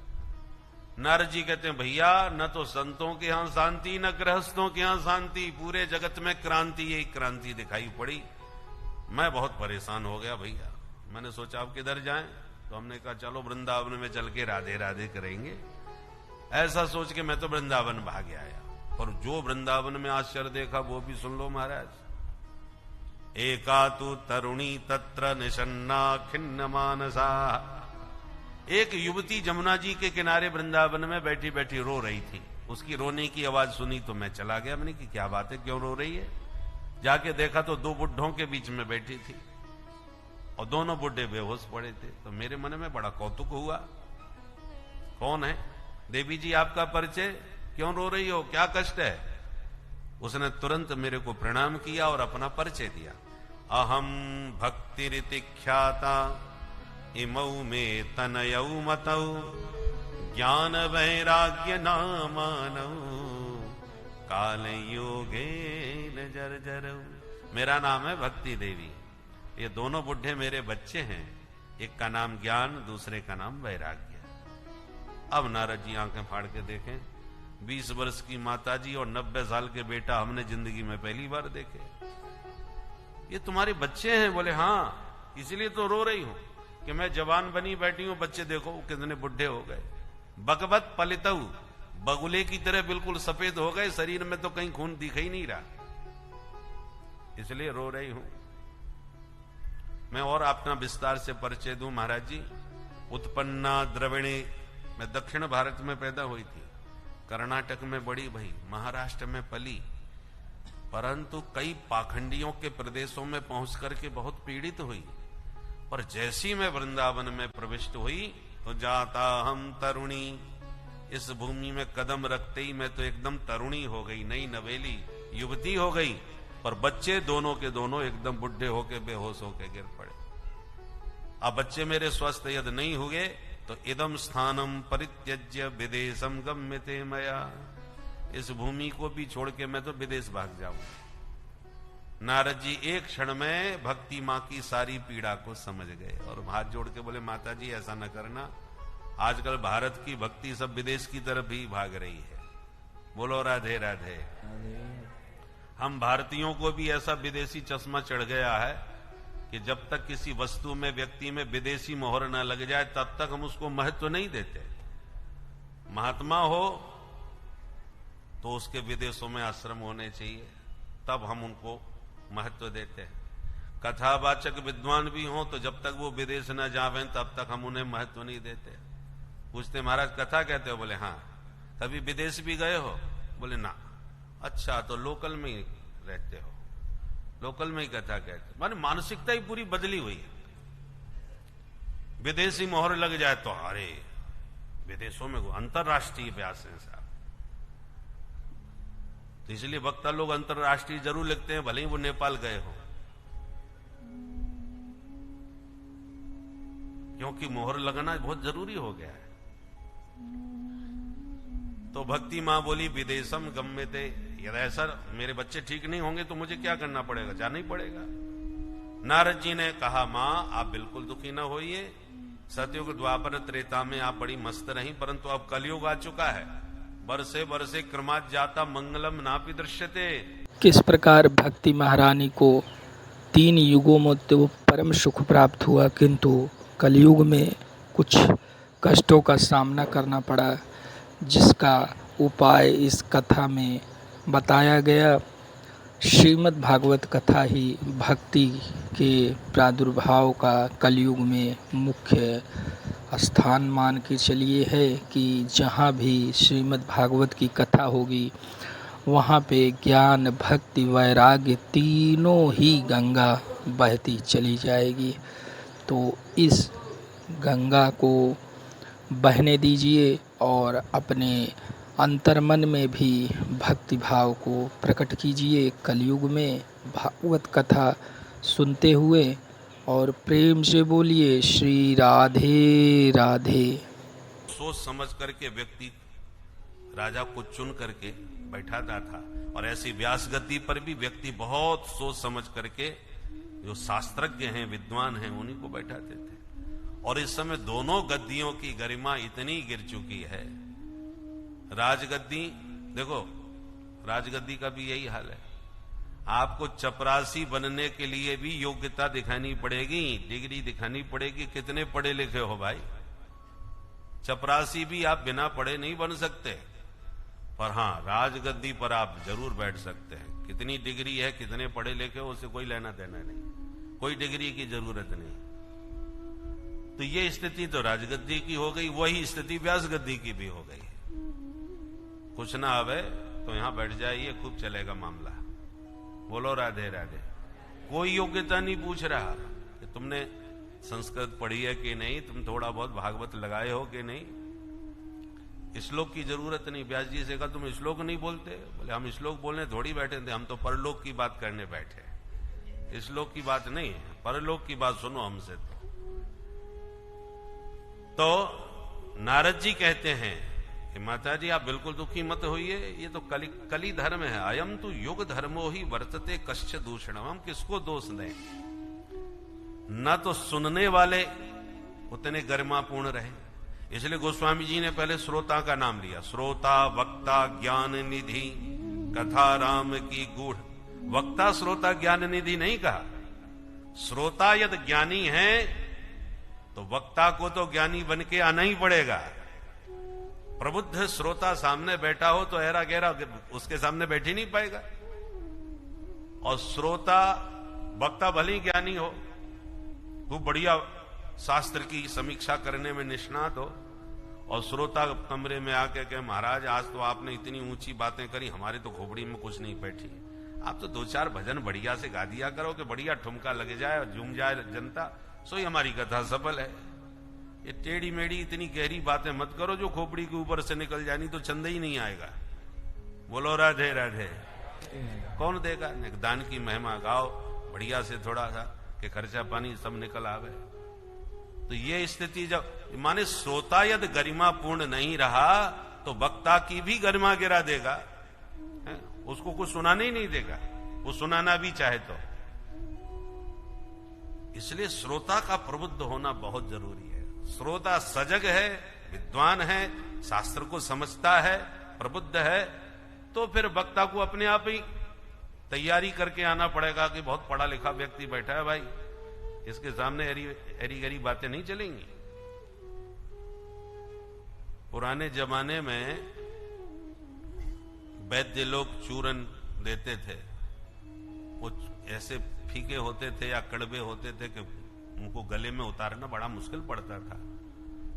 नारद जी कहते हैं भैया न तो संतों के यहां शांति न गृहस्थों के यहां शांति, पूरे जगत में क्रांति, यही क्रांति दिखाई पड़ी। मैं बहुत परेशान हो गया भैया, मैंने सोचा आप किधर जाएं, तो हमने कहा चलो वृंदावन में चल के राधे राधे करेंगे। ऐसा सोच के मैं तो वृंदावन भाग आया, और जो वृंदावन में आश्चर्य देखा वो भी सुन लो महाराज। एका तु तरुणी तत्र निषन्ना खिन्न मानसा। एक युवती जमुना जी के किनारे वृंदावन में बैठी बैठी रो रही थी। उसकी रोने की आवाज सुनी तो मैं चला गया। मैंने कि क्या बात है, क्यों रो रही है? जाके देखा तो दो बुढ़ों के बीच में बैठी थी और दोनों बुढ़े बेहोश पड़े थे। तो मेरे मन में बड़ा कौतुक हुआ। कौन है? देवी जी आपका परिचय, क्यों रो रही हो, क्या कष्ट है? उसने तुरंत मेरे को प्रणाम किया और अपना परिचय दिया। अहम भक्तिरिति ख्याता इमौ में तनयौ मतौ ज्ञान वैराग्य नामानौ काल योगे न जर्जरौ। मेरा नाम है भक्ति देवी। ये दोनों बुढ़े मेरे बच्चे हैं। एक का नाम ज्ञान, दूसरे का नाम वैराग्य। अब नारद जी आंखें फाड़ के देखें, 20 वर्ष की माताजी और 90 साल के बेटा हमने जिंदगी में पहली बार देखे। ये तुम्हारे बच्चे हैं? बोले हाँ, इसलिए तो रो रही हूं कि मैं जवान बनी बैठी हूं, बच्चे देखो कितने बुढ़े हो गए। बकबत पलितऊ, बगुले की तरह बिल्कुल सफेद हो गए, शरीर में तो कहीं खून दिख ही नहीं रहा, इसलिए रो रही हूं। मैं और अपना विस्तार से परिचय दूं महाराज जी। उत्पन्ना द्रविणी, मैं दक्षिण भारत में पैदा हुई थी, कर्नाटक में बड़ी भई, महाराष्ट्र में पली, परंतु कई पाखंडियों के प्रदेशों में पहुंच करके बहुत पीड़ित हुई। पर जैसी मैं वृंदावन में प्रविष्ट हुई तो जाता हम तरुणी, इस भूमि में कदम रखते ही मैं तो एकदम तरुणी हो गई, नई नवेली युवती हो गई। पर बच्चे दोनों के दोनों एकदम बुढ़े होके बेहोश होके गिर पड़े। अब बच्चे मेरे स्वस्थ यदि नहीं हुए तो इदम स्थानम परित्यज्य विदेशम गम्यते मया, इस भूमि को भी छोड़ के मैं तो विदेश भाग जाऊंगा। नारद जी एक क्षण में भक्ति मां की सारी पीड़ा को समझ गए और हाथ जोड़ के बोले, माता जी ऐसा न करना, आजकल भारत की भक्ति सब विदेश की तरफ ही भाग रही है। बोलो राधे राधे। हम भारतीयों को भी ऐसा विदेशी चश्मा चढ़ गया है कि जब तक किसी वस्तु में, व्यक्ति में विदेशी मोहर न लग जाए तब तक हम उसको महत्व नहीं देते। महात्मा हो तो उसके विदेशों में आश्रम होने चाहिए, तब हम उनको महत्व देते हैं। कथावाचक विद्वान भी हो तो जब तक वो विदेश न जावें तब तक हम उन्हें महत्व नहीं देते। पूछते महाराज कथा कहते हो? बोले हाँ। कभी विदेश भी गए हो? बोले ना। अच्छा, तो लोकल में ही रहते हो, लोकल में ही कथा कहते। माने मानसिकता ही पूरी बदली हुई है। विदेशी मोहर लग जाए तो अरे विदेशों में अंतरराष्ट्रीय व्यास है साहब, तो इसलिए वक्ता लोग अंतरराष्ट्रीय जरूर लिखते हैं, भले ही वो नेपाल गए हो, क्योंकि मोहर लगना बहुत जरूरी हो गया है। तो भक्ति मां बोली विदेशम गम्यते, यदि ऐसा मेरे बच्चे ठीक नहीं होंगे तो मुझे क्या करना पड़ेगा? जाना ही पड़ेगा। नारद जी ने कहा, मां आप बिल्कुल दुखी न होइए, सतयुग द्वापर त्रेता में आप बड़ी मस्त रही, परंतु अब कलयुग आ चुका है, बरसे बरसे क्रमात् जाता मंगलम नापि दृश्यते। किस प्रकार भक्ति महारानी को 3 युगों में तो परम सुख प्राप्त हुआ, किंतु कलयुग में कुछ कष्टों का सामना करना पड़ा, जिसका उपाय इस कथा में बताया गया। श्रीमद् भागवत कथा ही भक्ति के प्रादुर्भाव का कलयुग में मुख्य स्थान मान के चलिए है कि जहाँ भी श्रीमद् भागवत की कथा होगी वहाँ पे ज्ञान, भक्ति, वैराग्य तीनों ही गंगा बहती चली जाएगी। तो इस गंगा को बहने दीजिए और अपने अंतर्मन में भी भक्ति भाव को प्रकट कीजिए। कलयुग में भागवत कथा सुनते हुए और प्रेम से बोलिए श्री राधे राधे। सोच समझ करके व्यक्ति राजा को चुन करके बैठाता था, और ऐसी व्यास गद्दी पर भी व्यक्ति बहुत सोच समझ करके जो शास्त्रज्ञ हैं, विद्वान हैं, उन्हीं को बैठाते थे। और इस समय दोनों गद्दियों की गरिमा इतनी गिर चुकी है। राजगद्दी देखो, राजगद्दी का भी यही हाल है। आपको चपरासी बनने के लिए भी योग्यता दिखानी पड़ेगी, डिग्री दिखानी पड़ेगी। कितने पढ़े लिखे हो भाई? चपरासी भी आप बिना पढ़े नहीं बन सकते, पर हां राजगद्दी पर आप जरूर बैठ सकते हैं। कितनी डिग्री है, कितने पढ़े लिखे हो, उससे कोई लेना देना नहीं, कोई डिग्री की जरूरत नहीं। तो ये स्थिति तो राजगद्दी की हो गई, वही स्थिति व्यास गद्दी की भी हो गई। कुछ ना आवे तो यहां बैठ जाइए, खूब चलेगा मामला। बोलो राधे राधे। कोई योग्यता नहीं पूछ रहा कि तुमने संस्कृत पढ़ी है कि नहीं, तुम थोड़ा बहुत भागवत लगाए हो कि नहीं। श्लोक की जरूरत नहीं। व्यास जी से कहा तुम श्लोक नहीं बोलते? बोले हम श्लोक बोलने थोड़ी बैठे थे, हम तो परलोक की बात करने बैठे, श्लोक की बात नहीं है, परलोक की बात सुनो हमसे। तो नारद जी कहते हैं कि माता जी आप बिल्कुल दुखी मत होइए, ये तो कली धर्म है। अयम तो युग धर्मो ही वर्तते कश्च दूषणम। हम किसको दोष दें? न तो सुनने वाले उतने गरिमापूर्ण रहे, इसलिए गोस्वामी जी ने पहले श्रोता का नाम लिया। श्रोता वक्ता ज्ञान निधि कथा राम की गूढ़। वक्ता श्रोता ज्ञान निधि नहीं कहा। श्रोता यदि ज्ञानी है तो वक्ता को तो ज्ञानी बन के आना ही पड़ेगा। प्रबुद्ध श्रोता सामने बैठा हो तो ऐरा गहरा उसके सामने बैठ ही नहीं पाएगा। और श्रोता वक्ता भले ही ज्ञानी हो, खूब बढ़िया शास्त्र की समीक्षा करने में निष्णात हो, और श्रोता कमरे में आके कहे महाराज आज तो आपने इतनी ऊंची बातें करी, हमारी तो खोपड़ी में कुछ नहीं बैठी, आप तो दो चार भजन बढ़िया से गा दिया करो कि बढ़िया ठुमका लग जाए और झूम जाए जनता, सो ही हमारी कथा सफल है। ये टेढ़ी मेढ़ी इतनी गहरी बातें मत करो जो खोपड़ी के ऊपर से निकल जानी तो चंदा ही नहीं आएगा। बोलो राधे राधे। कौन देगा? दान की महिमा गाओ बढ़िया से, थोड़ा सा कि खर्चा पानी सब निकल आवे। तो ये स्थिति जब माने श्रोता यदि गरिमा पूर्ण नहीं रहा तो वक्ता की भी गरिमा गिरा देगा, है? उसको कुछ सुनाने ही नहीं देगा, वो सुनाना भी चाहे तो। इसलिए श्रोता का प्रबुद्ध होना बहुत जरूरी है। श्रोता सजग है, विद्वान है, शास्त्र को समझता है, प्रबुद्ध है, तो फिर वक्ता को अपने आप ही तैयारी करके आना पड़ेगा कि बहुत पढ़ा लिखा व्यक्ति बैठा है भाई, इसके सामने एरी गरी बातें नहीं चलेंगी। पुराने जमाने में वैद्य लोग चूरन देते थे, वो ऐसे फीके होते थे या कड़वे होते थे कि उनको गले में उतारना बड़ा मुश्किल पड़ता था।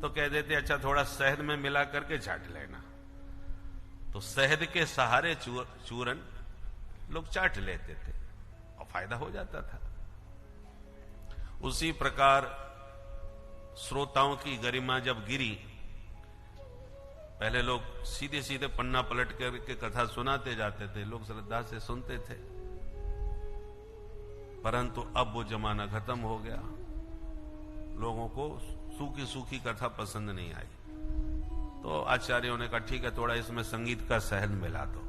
तो कह देते अच्छा थोड़ा शहद में मिला करके चाट लेना, तो शहद के सहारे चूरन लोग चाट लेते थे और फायदा हो जाता था। उसी प्रकार श्रोताओं की गरिमा जब गिरी, पहले लोग सीधे सीधे पन्ना पलट करके कथा सुनाते जाते थे, लोग श्रद्धा से सुनते थे, परंतु अब वो जमाना खत्म हो गया। लोगों को सूखी सूखी कथा पसंद नहीं आई, तो आचार्यों ने कहा ठीक है थोड़ा इसमें संगीत का शहद मिला दो।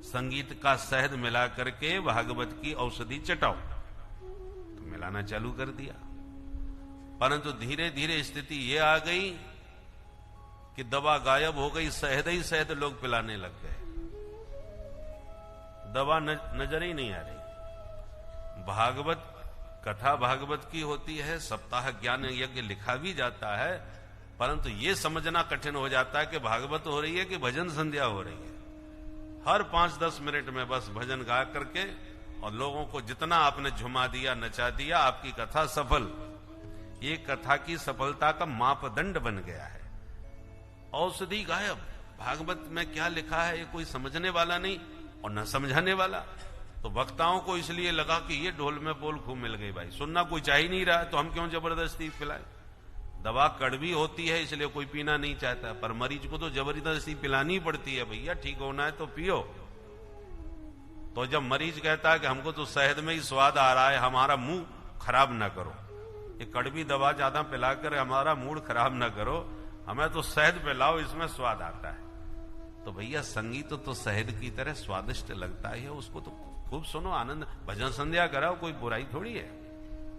संगीत का शहद मिला करके भागवत की औषधि चटाओ, तो मिलाना चालू कर दिया। परंतु धीरे धीरे स्थिति ये आ गई कि दवा गायब हो गई, शहद ही शहद लोग पिलाने लग गए, दवा नजर ही नहीं आ रही। भागवत कथा भागवत की होती है, सप्ताह ज्ञान यज्ञ लिखा भी जाता है, परंतु ये समझना कठिन हो जाता है कि भागवत हो रही है कि भजन संध्या हो रही है। हर 5-10 मिनट में बस भजन गा करके और लोगों को जितना आपने झुमा दिया नचा दिया, आपकी कथा सफल। ये कथा की सफलता का मापदंड बन गया है। औषधि गायब, भागवत में क्या लिखा है ये कोई समझने वाला नहीं और न समझाने वाला। तो वक्ताओं को इसलिए लगा कि ये ढोल में पोल खूब मिल गई भाई, सुनना कोई चाह ही नहीं रहा, तो हम क्यों जबरदस्ती पिलाए। दवा कड़वी होती है इसलिए कोई पीना नहीं चाहता, पर मरीज को तो जबरदस्ती पिलानी पड़ती है, भैया ठीक होना है तो पियो। तो जब मरीज कहता है कि हमको तो शहद में ही स्वाद आ रहा है, हमारा मुंह खराब ना करो, ये कड़वी दवा ज्यादा पिलाकर हमारा मूड खराब ना करो, हमें तो शहद पिलाओ, इसमें स्वाद आता है। तो भैया संगीत तो शहद की तरह स्वादिष्ट लगता है, उसको तो खूब सुनो, आनंद, भजन संध्या कराओ, कोई बुराई थोड़ी है।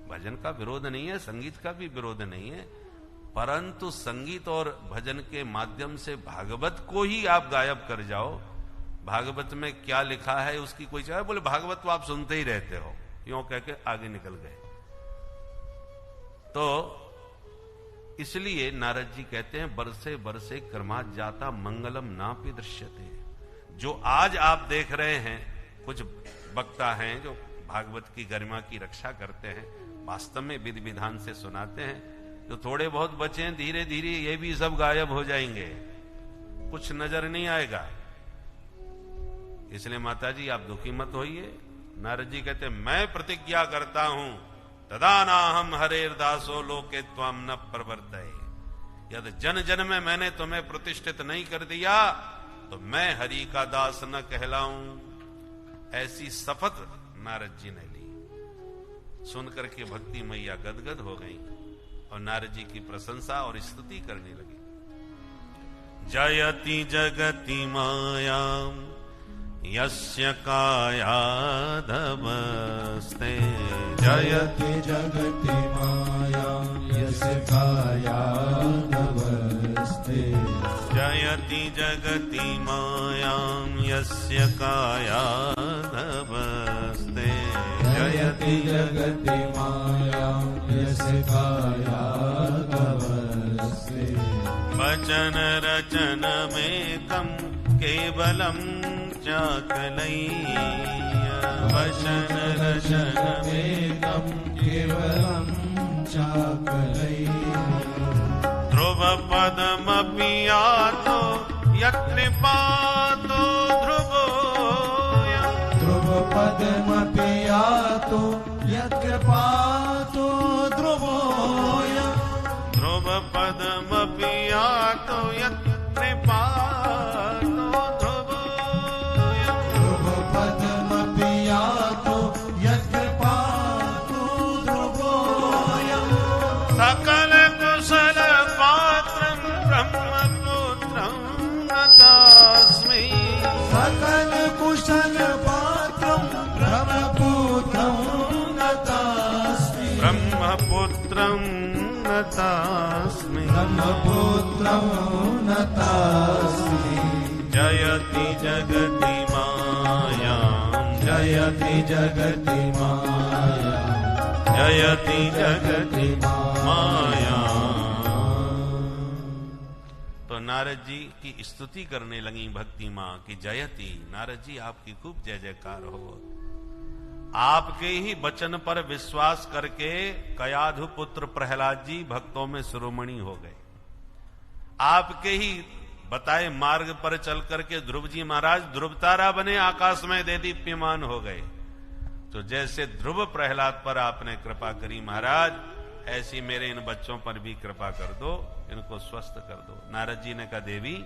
भजन का विरोध नहीं है, संगीत का भी विरोध नहीं है, परंतु संगीत और भजन के माध्यम से भागवत को ही आप गायब कर जाओ। भागवत में क्या लिखा है उसकी कोई चाहे, बोले भागवत तो आप सुनते ही रहते हो, यूं कह के आगे निकल गए। तो इसलिए नारद जी कहते हैं बरसे बरसे कर्मा जाता मंगलम नापि दृश्यते। जो आज आप देख रहे हैं कुछ वक्ता हैं जो भागवत की गरिमा की रक्षा करते हैं, वास्तव में विधि विधान से सुनाते हैं। जो थोड़े बहुत बचे हैं, धीरे धीरे ये भी सब गायब हो जाएंगे, कुछ नजर नहीं आएगा। इसलिए माता जी आप दुखी मत होइए। नारद जी कहते मैं प्रतिज्ञा करता हूं तदा नाहम हरेर्दासो लोके त्वाम न प्रवर्तये। यदि जन जन में मैंने तुम्हें प्रतिष्ठित नहीं कर दिया तो मैं हरि का दास न कहलाऊं। ऐसी शपथ नारद जी ने ली। सुनकर के भक्ति मैया गदगद हो गई और नारद जी की प्रशंसा और स्तुति करने लगी। जयति जगति मायाम यस्य कायाधवस्ते। जयति जगति मायां यस्य कायाधवस्ते। जयति जगति मायां यस्य कायाधवस्ते। जयति जगति मायां यस्य कायाधवस्ते। वचन रचन मेकं केवलं चाकलैया। वचन रचन मेकं केवलं चाकलैया। ध्रुव पदमपि यातो यत्कृपातो ध्रुवोऽयम्। ध्रुव पदमपि यातो यत्कृपातो ध्रुवोऽयम्। ध्रुव पदमपि यातो यत्कृपातो ध्रुवोऽयम्। ध्रुव पदमपि यातो यत्कृपातो ध्रुवोऽयम्। सकल कुशल पात्रं ब्रह्मपुत्रं नतास्मि। सकल कुशल पात्रं ब्रह्मपुत्रं नतास्मि। ब्रह्मपुत्रं नतास्मि। ब्रह्मपुत्रं नतास्मि। जयति जगति मायां। जयति जगति मायां। जयति जगति मायां। तो नारद जी की स्तुति करने लगी भक्ति मां की जयति। नारद जी आपकी खूब जय जयकार हो। आपके ही वचन पर विश्वास करके कयाधु पुत्र प्रहलाद जी भक्तों में शिरोमणि हो गए। आपके ही बताए मार्ग पर चल करके ध्रुव जी महाराज ध्रुव तारा बने, आकाश में दे दीप्यमान हो गए। तो जैसे ध्रुव प्रहलाद पर आपने कृपा करी महाराज, ऐसी मेरे इन बच्चों पर भी कृपा कर दो, इनको स्वस्थ कर दो। नारद जी ने कहा देवी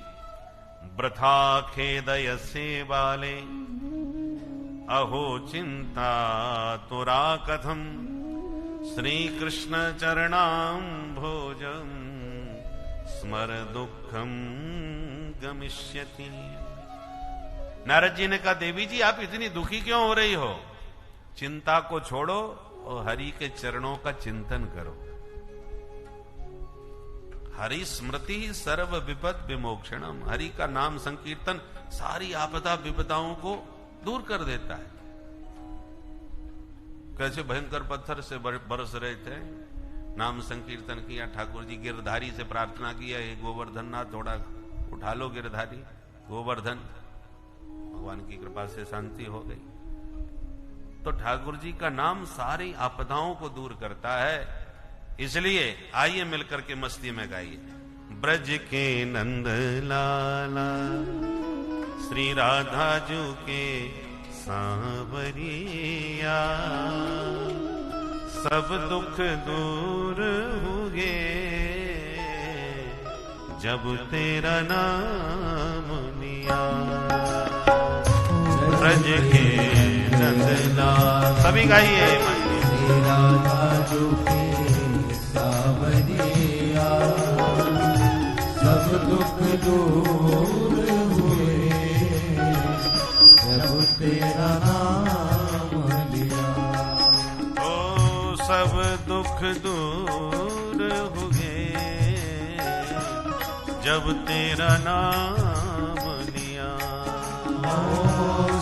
वृथा खेदयसे बाले अहो चिंता तुरा कथम। श्री कृष्ण चरणाम भोजम स्मर दुखम गमिष्यति। नारद जी ने कहा देवी जी आप इतनी दुखी क्यों हो रही हो? चिंता को छोड़ो और हरि के चरणों का चिंतन करो। हरि स्मृति ही सर्व विपद विमोक्षणम। हरि का नाम संकीर्तन सारी आपदा विपदाओं को दूर कर देता है। कैसे भयंकर पत्थर से बरस रहे थे, नाम संकीर्तन किया, ठाकुर जी गिरधारी से प्रार्थना किया, हे गोवर्धन नाथ थोड़ा उठा लो गिरधारी गोवर्धन। भगवान की कृपा से शांति हो गई। तो ठाकुर जी का नाम सारी आपदाओं को दूर करता है। इसलिए आइए मिलकर के मस्ती में गाइए। ब्रज के नंद लाला श्री राधा जू के सांवरिया। सब दुख दूर हुए जब तेरा नाम लिया। ब्रज के नंदला सभी गाइए। राधा जो के सांवरिया। सब दुख दूर हुए जब तेरा नाम लिया। ओ सब दुख दूर हुए जब तेरा नाम लिया। ओ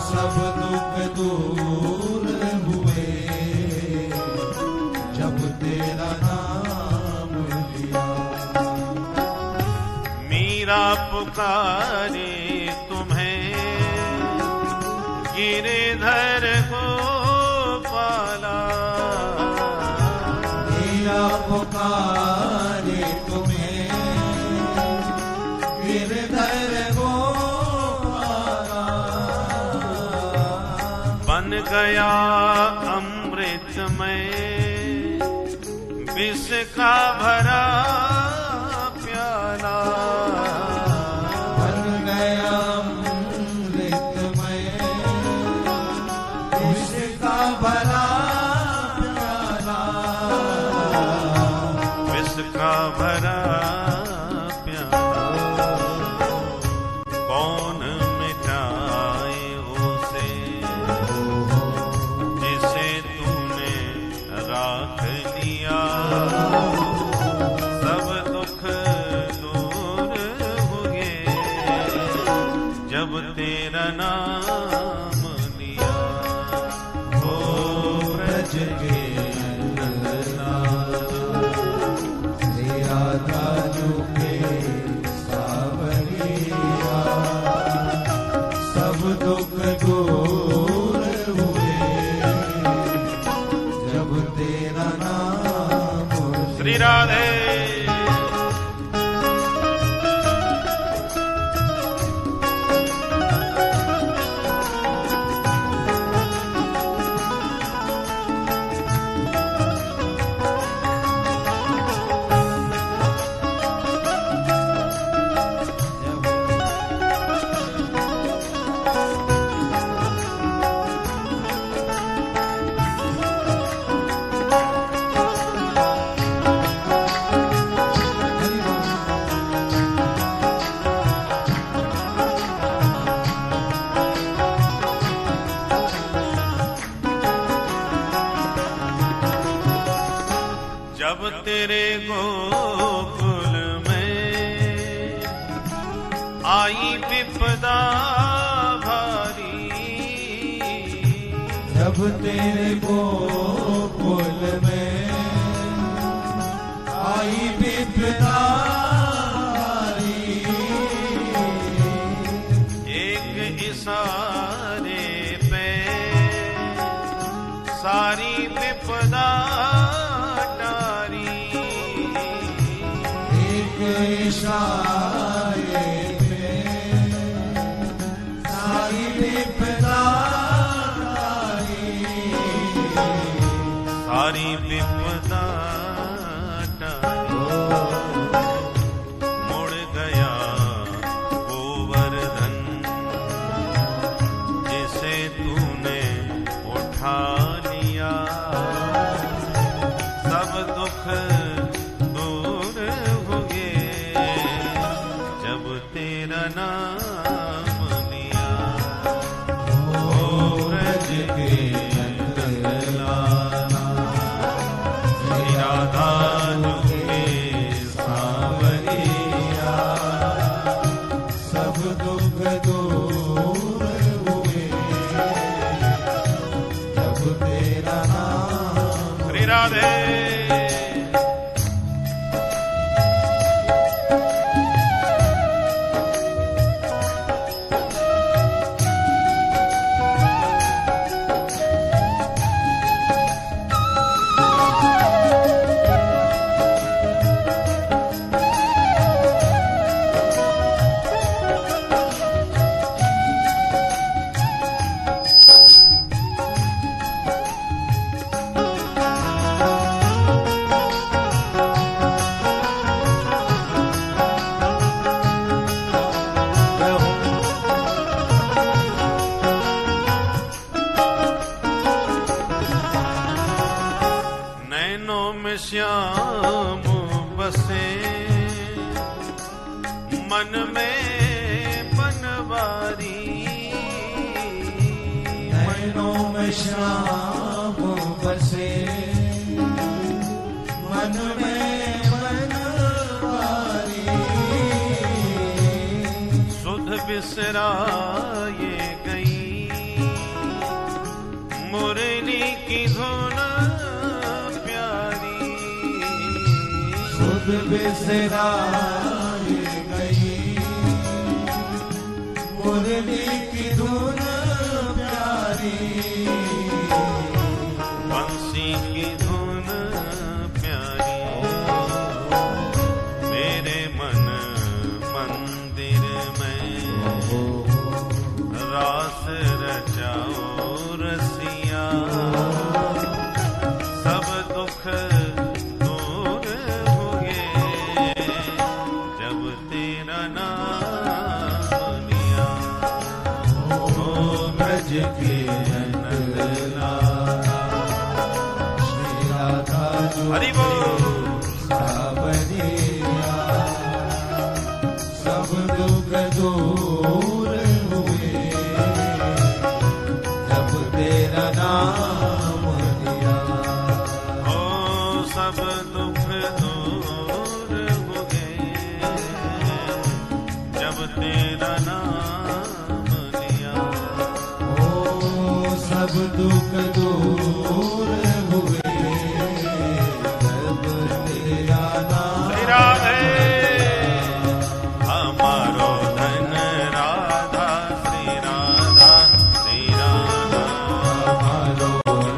सब दुख दूर हुए जब तेरा नाम लिया। मीरा पुकारे तुम्हें गिरिधर पुकारे तुम्हें गिरधर गोपाला। बन गया अमृतमय विष का भरा प्याला। बन गया अमृतमय विष का भरा प्याला। विष का भरा प्याला कौन मिटाए उसे जिसे तूने राख लिया। सब दुख दूर हुए जब तेरा नाम लिया। ओ ब्रज के नंदलाला श्री राधा जो के सावरिया। सब दुख दूर हुए जब तेरा नाम श्री राधे जब तेरे गोकुल में आई विपदा भारी। जब तेरे गोकुल में आई विपदा भारी। एक इशारे पे सारी विपदा टारी। एक इशारे पे सारी विपदा टारी। सारी विपदा टारी। मुड़ गया गोवर्धन जिसे तूने उठा लिया। सब दुख दूर हुए जब तेरा नाम लिया। ओ ब्रज के नंदलाला श्री राधा जो के सावरिया। सब दुख दूर हुए जब तेरा नाम। श्री राधे नैनों में श्याम बसे मन में बनवारी। नैनों में श्याम बसे मन में बनवारी। सुध बिसराए गई मुरली की धुन प्यारी। सुध बिसराए गई मुरली की धुन प्यारी। बंसी की धुन प्यारी। हरि बोल। सावरिया सब दुख दूर हुए जब तेरा नाम लिया। ओ सब दुख दूर हो गए जब तेरा नाम लिया। ओ सब दुख दूर हुए जब तेरा नाम। श्री राधे हमारो धन राधा श्री राधा श्री राधा। हमारो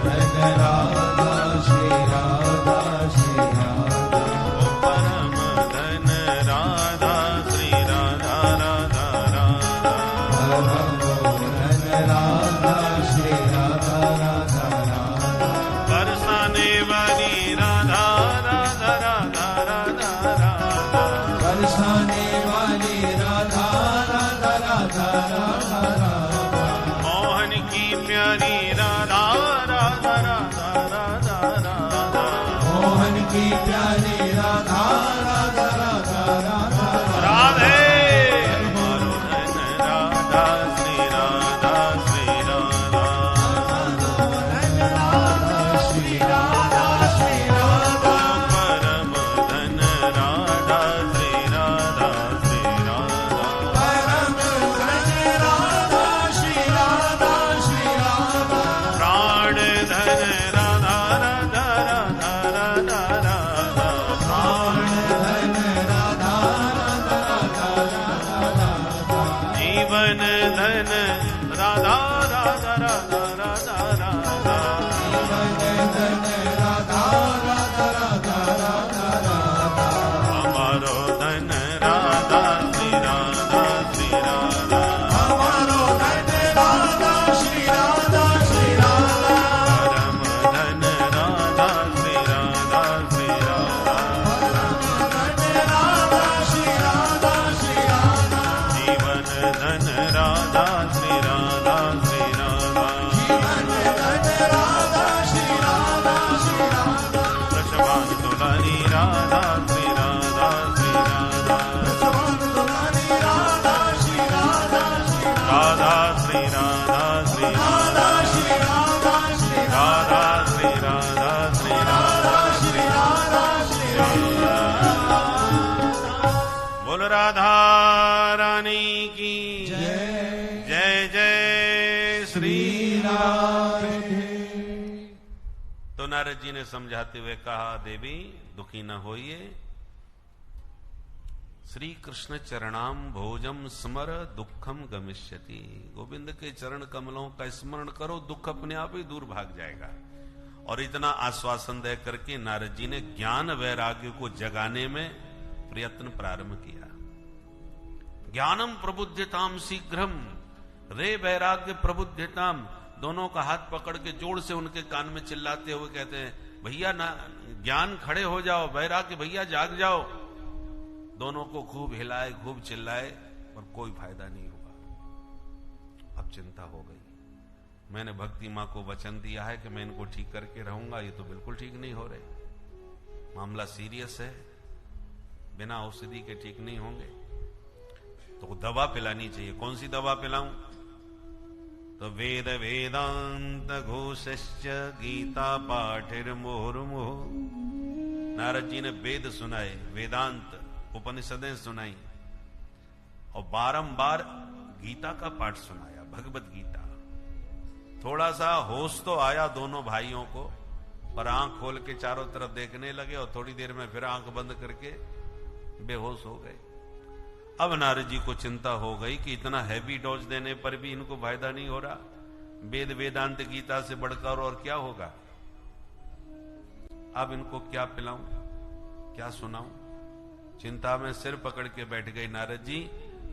धन राधा श्री राधा श्री राधा। ओ परम धन राधा श्री राधा राधा राधा। हमारो धन राधा श्री राधा राधा राधा। बरसाने वाली राधा राधा राधा राधा राधा। बरसाने वाली राधा राधा राधा राधा राधा। मोहन की प्यारी राधा राधा राधा राधा राधा। मोहन की प्यारी राधा राधा राधा राधा। राधे हमारो धन राधा श्री राधा श्री राधा। श्री राधा श्री राधा। परम धन राधा श्री राधा श्री राधा। परम धन राधा श्री राधा श्री राधा। प्राण धन राधा राधा राधा राधा राधा। प्राण धन राधा राधा राधा राधा राधा। जीवन धन राधा राधा राधा राधा राधा। धन राधा राधा राधा राधा राधा। हमारो धन राधा श्री राधा श्री राधा। हमारो धन राधा श्री राधा श्री राधा। परम धन राधा श्री राधा श्री राधा। धन राधा श्री राधा श्री राधा। जीवन धन राधा श्री राधा श्री राधा। धन राधा श्री राधा श्री राधा। वृषभान दुलारी राधा श्री राधा श्री राधा। तुम्हारी राधा श्री राधा श्री राधा श्री राधा श्री राधा श्री राधा श्री राधा श्री राधा श्री राधा श्री राधा श्री राधा। बोल राधा रानी की जय जय श्री राधे। तो नारद जी ने समझाते हुए कहा, देवी दुखी न होइए। श्री कृष्ण चरणाम भोजम स्मर दुखम गमिष्यति। गोविंद के चरण कमलों का स्मरण करो, दुख अपने आप ही दूर भाग जाएगा। और इतना आश्वासन दे करके नारद जी ने ज्ञान वैराग्य को जगाने में प्रयत्न प्रारंभ किया। ज्ञानम प्रबुद्धताम शीघ्रम रे वैराग्य प्रबुद्धताम। दोनों का हाथ पकड़ के जोर से उनके कान में चिल्लाते हुए कहते हैं, भैया ना ज्ञान खड़े हो जाओ, वैराग्य भैया जाग जाओ। दोनों को खूब हिलाए, खूब चिल्लाए, पर कोई फायदा नहीं हुआ। अब चिंता हो गई। मैंने भक्ति मां को वचन दिया है कि मैं इनको ठीक करके रहूंगा, ये तो बिल्कुल ठीक नहीं हो रहे। मामला सीरियस है, बिना औषधि के ठीक नहीं होंगे। तो दवा पिलानी चाहिए। कौन सी दवा पिलाऊं? तो वेद वेदांत घोषश्च गीता पाठिर मुहुर्मुहु। नारद जी ने वेद सुनाए, वेदांत उपनिषदें सुनाई और बारंबार गीता का पाठ सुनाया, भगवत गीता। थोड़ा सा होश तो आया दोनों भाइयों को, पर आंख खोल के चारों तरफ देखने लगे और थोड़ी देर में फिर आंख बंद करके बेहोश हो गए। अब नारद जी को चिंता हो गई कि इतना हैवी डोज देने पर भी इनको फायदा नहीं हो रहा। वेद वेदांत गीता से बढ़कर और क्या होगा? अब इनको क्या पिलाऊं, क्या सुनाऊं? चिंता में सिर पकड़ के बैठ गए नारद जी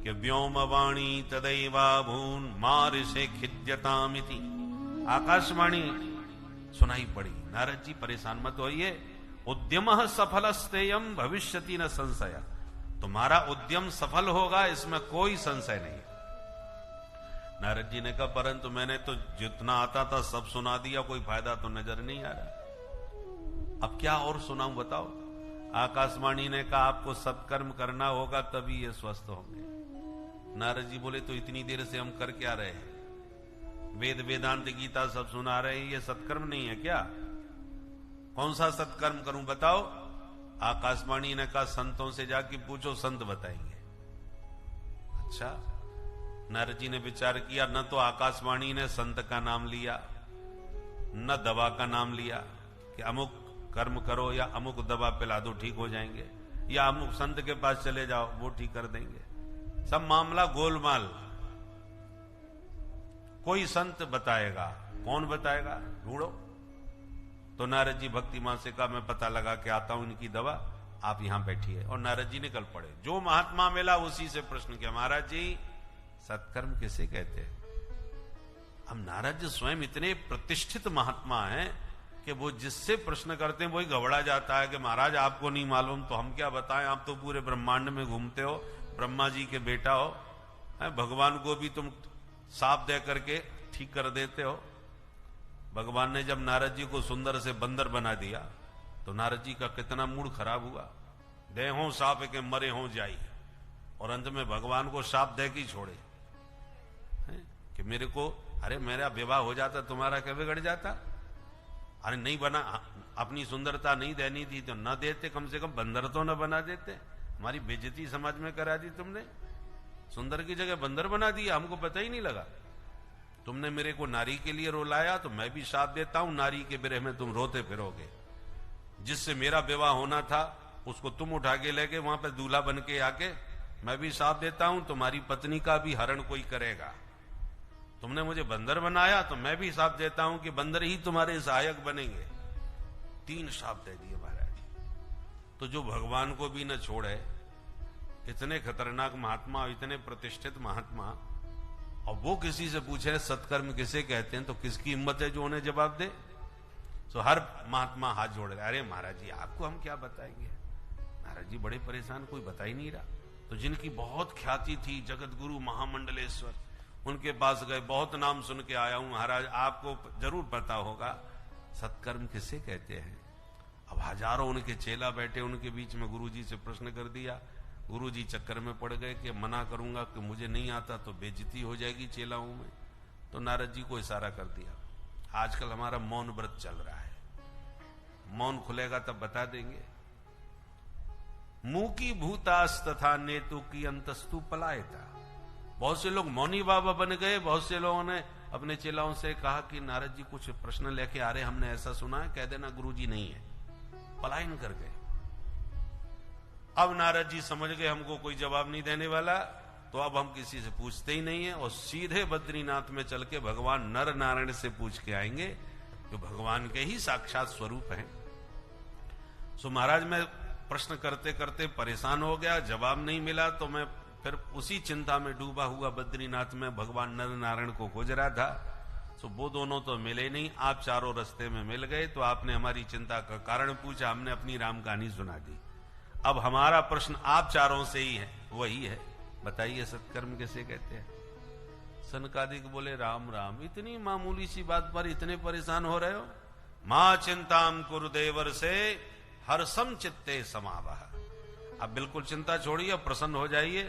कि व्योम वाणी तदैवा भून मार से खिद्यतामिति। आकाशवाणी सुनाई पड़ी। नारद जी परेशान मत होइए, उद्यमः सफलस्तेयं भविष्यति न संशय। तुम्हारा उद्यम सफल होगा, इसमें कोई संशय नहीं। नारद जी ने कहा, परंतु मैंने तो जितना आता था सब सुना दिया, कोई फायदा तो नजर नहीं आ रहा। अब क्या और सुनाऊं बताओ। आकाशवाणी ने कहा आपको सत्कर्म करना होगा तभी ये स्वस्थ होंगे। नारद जी बोले तो इतनी देर से हम कर क्या रहे हैं? वेद वेदांत गीता सब सुना रहे हैं, ये सत्कर्म नहीं है क्या? कौन सा सत्कर्म करूं बताओ? आकाशवाणी ने कहा संतों से जाके पूछो, संत बताएंगे। अच्छा, नारद जी ने विचार किया, न तो आकाशवाणी ने संत का नाम लिया, न दवा का नाम लिया कि अमुक कर्म करो या अमुक दवा पिला दो ठीक हो जाएंगे, या अमुक संत के पास चले जाओ वो ठीक कर देंगे। सब मामला गोलमाल। कोई संत बताएगा, कौन बताएगा? ढूंढो। तो नारद जी भक्तिमान से कहा मैं पता लगा के आता हूं इनकी दवा, आप यहां बैठिए। और नारद जी निकल पड़े। जो महात्मा मिला उसी से प्रश्न किया, महाराज जी सत्कर्म किसे कहते हैं? अब नारद जी स्वयं इतने प्रतिष्ठित महात्मा हैं कि वो जिससे प्रश्न करते हैं वही घबरा जाता है कि महाराज आपको नहीं मालूम तो हम क्या बताएं, आप तो पूरे ब्रह्मांड में घूमते हो, ब्रह्मा जी के बेटा हो, भगवान को भी तुम साप दे करके ठीक कर देते हो। भगवान ने जब नारद जी को सुंदर से बंदर बना दिया तो नारद जी का कितना मूड खराब हुआ। देहों साप के मरे हों जाई, और अंत में भगवान को साप दे के छोड़े कि मेरे को, अरे मेरा विवाह हो जाता तुम्हारा क्या बिगड़ जाता? अरे नहीं बना, अपनी सुंदरता नहीं देनी थी तो न देते, कम से कम बंदर तो न बना देते। हमारी बेइज्जती समाज में करा दी तुमने, सुंदर की जगह बंदर बना दिया, हमको पता ही नहीं लगा। तुमने मेरे को नारी के लिए रुलाया तो मैं भी साथ देता हूं, नारी के विरह में तुम रोते फिरोगे। जिससे मेरा विवाह होना था उसको तुम उठा के लेके वहां पे दूल्हा बन के आके मैं भी साथ देता हूं, तुम्हारी पत्नी का भी हरण कोई करेगा। तुमने मुझे बंदर बनाया तो मैं भी साथ देता हूं कि बंदर ही तुम्हारे सहायक बनेंगे। 3 शाप दे दिए महाराज। तो जो भगवान को भी न छोड़े, इतने खतरनाक महात्मा, इतने प्रतिष्ठित महात्मा, और वो किसी से पूछे सत्कर्म किसे कहते हैं तो किसकी हिम्मत है जो उन्हें जवाब दे? तो हर महात्मा हाथ जोड़ रहे, अरे महाराज जी आपको हम क्या बताएंगे, महाराज जी बड़े परेशान, कोई बता ही नहीं रहा। तो जिनकी बहुत ख्याति थी, जगत गुरु महामंडलेश्वर, उनके पास गए, बहुत नाम सुन के आया हूं महाराज, आपको जरूर पता होगा सत्कर्म किसे कहते हैं। अब हजारों उनके चेला बैठे, उनके बीच में गुरुजी से प्रश्न कर दिया। गुरुजी चक्कर में पड़ गए कि मना करूंगा कि मुझे नहीं आता तो बेइज्जती हो जाएगी चेलाओं में। तो नारद जी को इशारा कर दिया, आजकल हमारा मौन व्रत चल रहा है, मौन खुलेगा तब बता देंगे। मुंह की भूतास तथा नेतु की अंतस्तु पलायता। बहुत से लोग मौनी बाबा बन गए। बहुत से लोगों ने अपने चेलाओं से कहा कि नारद जी कुछ प्रश्न लेके आ रहे, हमने ऐसा सुना है, कह देना गुरुजी नहीं है। पलायन कर गए। अब नारद जी समझ गए हमको कोई जवाब नहीं देने वाला, तो अब हम किसी से पूछते ही नहीं है, और सीधे बद्रीनाथ में चल के भगवान नर नारायण से पूछ के आएंगे, जो भगवान के ही साक्षात स्वरूप हैं। सो महाराज मैं प्रश्न करते करते परेशान हो गया, जवाब नहीं मिला, तो मैं फिर उसी चिंता में डूबा हुआ बद्रीनाथ में भगवान नर नारायण को खोज रहा था। सो वो दोनों तो मिले नहीं, आप चारों रास्ते में मिल गए। तो आपने हमारी चिंता का कारण पूछा, हमने अपनी राम कहानी सुना दी। अब हमारा प्रश्न आप चारों से ही है, वही है, बताइए सत्कर्म किसे कहते हैं? सनकादिक बोले राम राम, इतनी मामूली सी बात पर इतने परेशान हो रहे हो? मां चिंताम कुरुदेवर से हर्षम चित्ते समावह। अब बिल्कुल चिंता छोड़िए, अब प्रसन्न हो जाइए,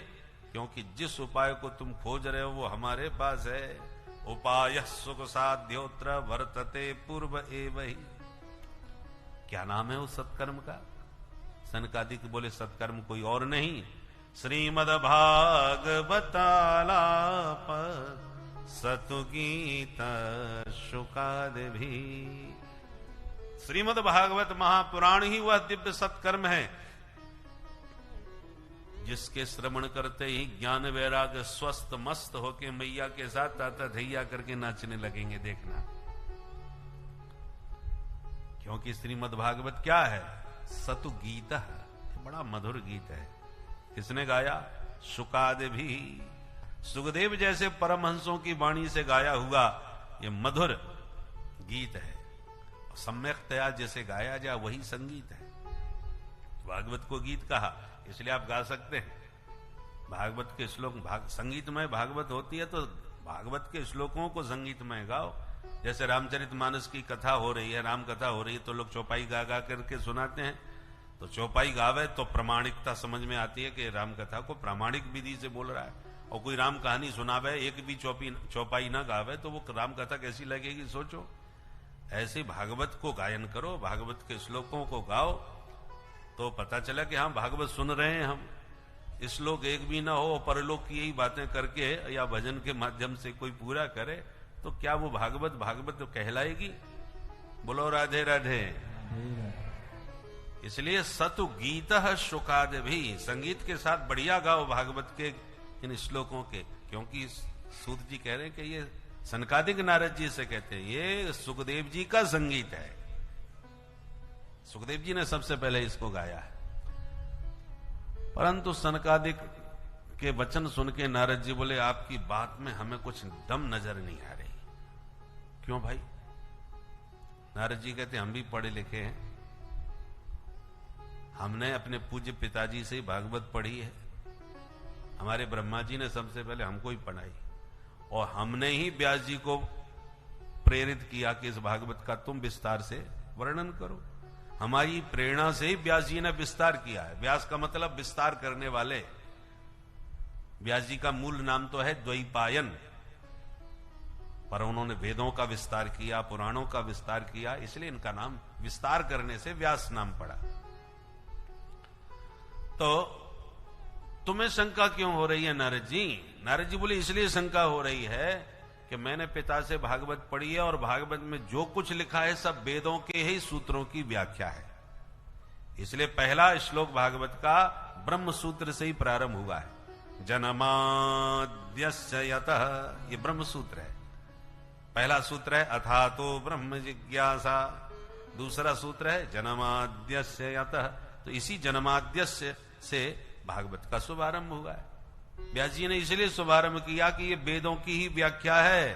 क्योंकि जिस उपाय को तुम खोज रहे हो वो हमारे पास है। उपाय सुख साध्योत्र वर्तते पूर्व एव ही। क्या नाम है उस सत्कर्म का? सनकादिक बोले सत्कर्म कोई और नहीं, श्रीमद् भागवतालाप सतुगीत शुकादि भी। श्रीमद् भागवत महापुराण ही वह दिव्य सत्कर्म है जिसके श्रवण करते ही ज्ञान वैराग्य स्वस्थ मस्त होके मैया के साथ ताता धैया करके नाचने लगेंगे। देखना, क्योंकि श्रीमद् भागवत क्या है? सतु गीत है, बड़ा मधुर गीत है। किसने गाया? शुकादि भी। सुखदेव जैसे परमहंसों की वाणी से गाया हुआ ये मधुर गीत है। सम्यक्तया जैसे गाया जाए वही संगीत है। भागवत को गीत कहा, इसलिए आप गा सकते हैं। भागवत के श्लोक संगीतमय भागवत होती है, तो भागवत के श्लोकों को संगीतमय गाओ। जैसे रामचरितमानस की कथा हो रही है, राम कथा हो रही है, तो लोग चौपाई गा गा करके सुनाते हैं। तो चौपाई गावे तो प्रामाणिकता समझ में आती है कि राम कथा को प्रामाणिक विधि से बोल रहा है। और कोई राम कहानी सुनावे, एक भी चौपाई ना गावे, तो वो राम कथा कैसी लगेगी सोचो। ऐसे भागवत को गायन करो, भागवत के श्लोकों को गाओ, तो पता चला कि हाँ भागवत सुन रहे हैं हम। श्लोक एक भी ना हो, परलोक की यही बातें करके या भजन के माध्यम से कोई पूरा करे, तो क्या वो भागवत कहलाएगी? बोलो राधे राधे। इसलिए सतु गीत शुकाद भी, संगीत के साथ बढ़िया गाओ भागवत के इन श्लोकों के। क्योंकि सूत जी कह रहे हैं कि ये सनकादिक नारद जी से कहते हैं ये सुखदेव जी का संगीत है। सुखदेव जी ने सबसे पहले इसको गाया है। परंतु सनकादिक के वचन सुन के नारद जी बोले आपकी बात में हमें कुछ दम नजर नहीं आ रही। क्यों भाई? नारद जी कहते हम भी पढ़े लिखे हैं, हमने अपने पूज्य पिताजी से ही भागवत पढ़ी है। हमारे ब्रह्मा जी ने सबसे पहले हमको ही पढ़ाई, और हमने ही व्यास जी को प्रेरित किया कि इस भागवत का तुम विस्तार से वर्णन करो। हमारी प्रेरणा से ही व्यास जी ने विस्तार किया है। व्यास का मतलब विस्तार करने वाले। व्यास जी का मूल नाम तो है द्वैपायन, पर उन्होंने वेदों का विस्तार किया, पुराणों का विस्तार किया, इसलिए इनका नाम विस्तार करने से व्यास नाम पड़ा। तो तुम्हें शंका क्यों हो रही है नारद जी? नारद जी बोले इसलिए शंका हो रही है कि मैंने पिता से भागवत पढ़ी है, और भागवत में जो कुछ लिखा है सब वेदों के ही सूत्रों की व्याख्या है। इसलिए पहला श्लोक भागवत का ब्रह्म सूत्र से ही प्रारंभ हुआ है। जन्माद्यस्य यतः, ये ब्रह्म सूत्र है। पहला सूत्र है अथातो ब्रह्म जिज्ञासा, दूसरा सूत्र है जन्माद्यस्य यतः। तो इसी जन्माद्यस्य से भागवत का शुभारंभ हुआ है। व्यास जी ने इसलिए शुभारंभ किया कि ये वेदों की ही व्याख्या है,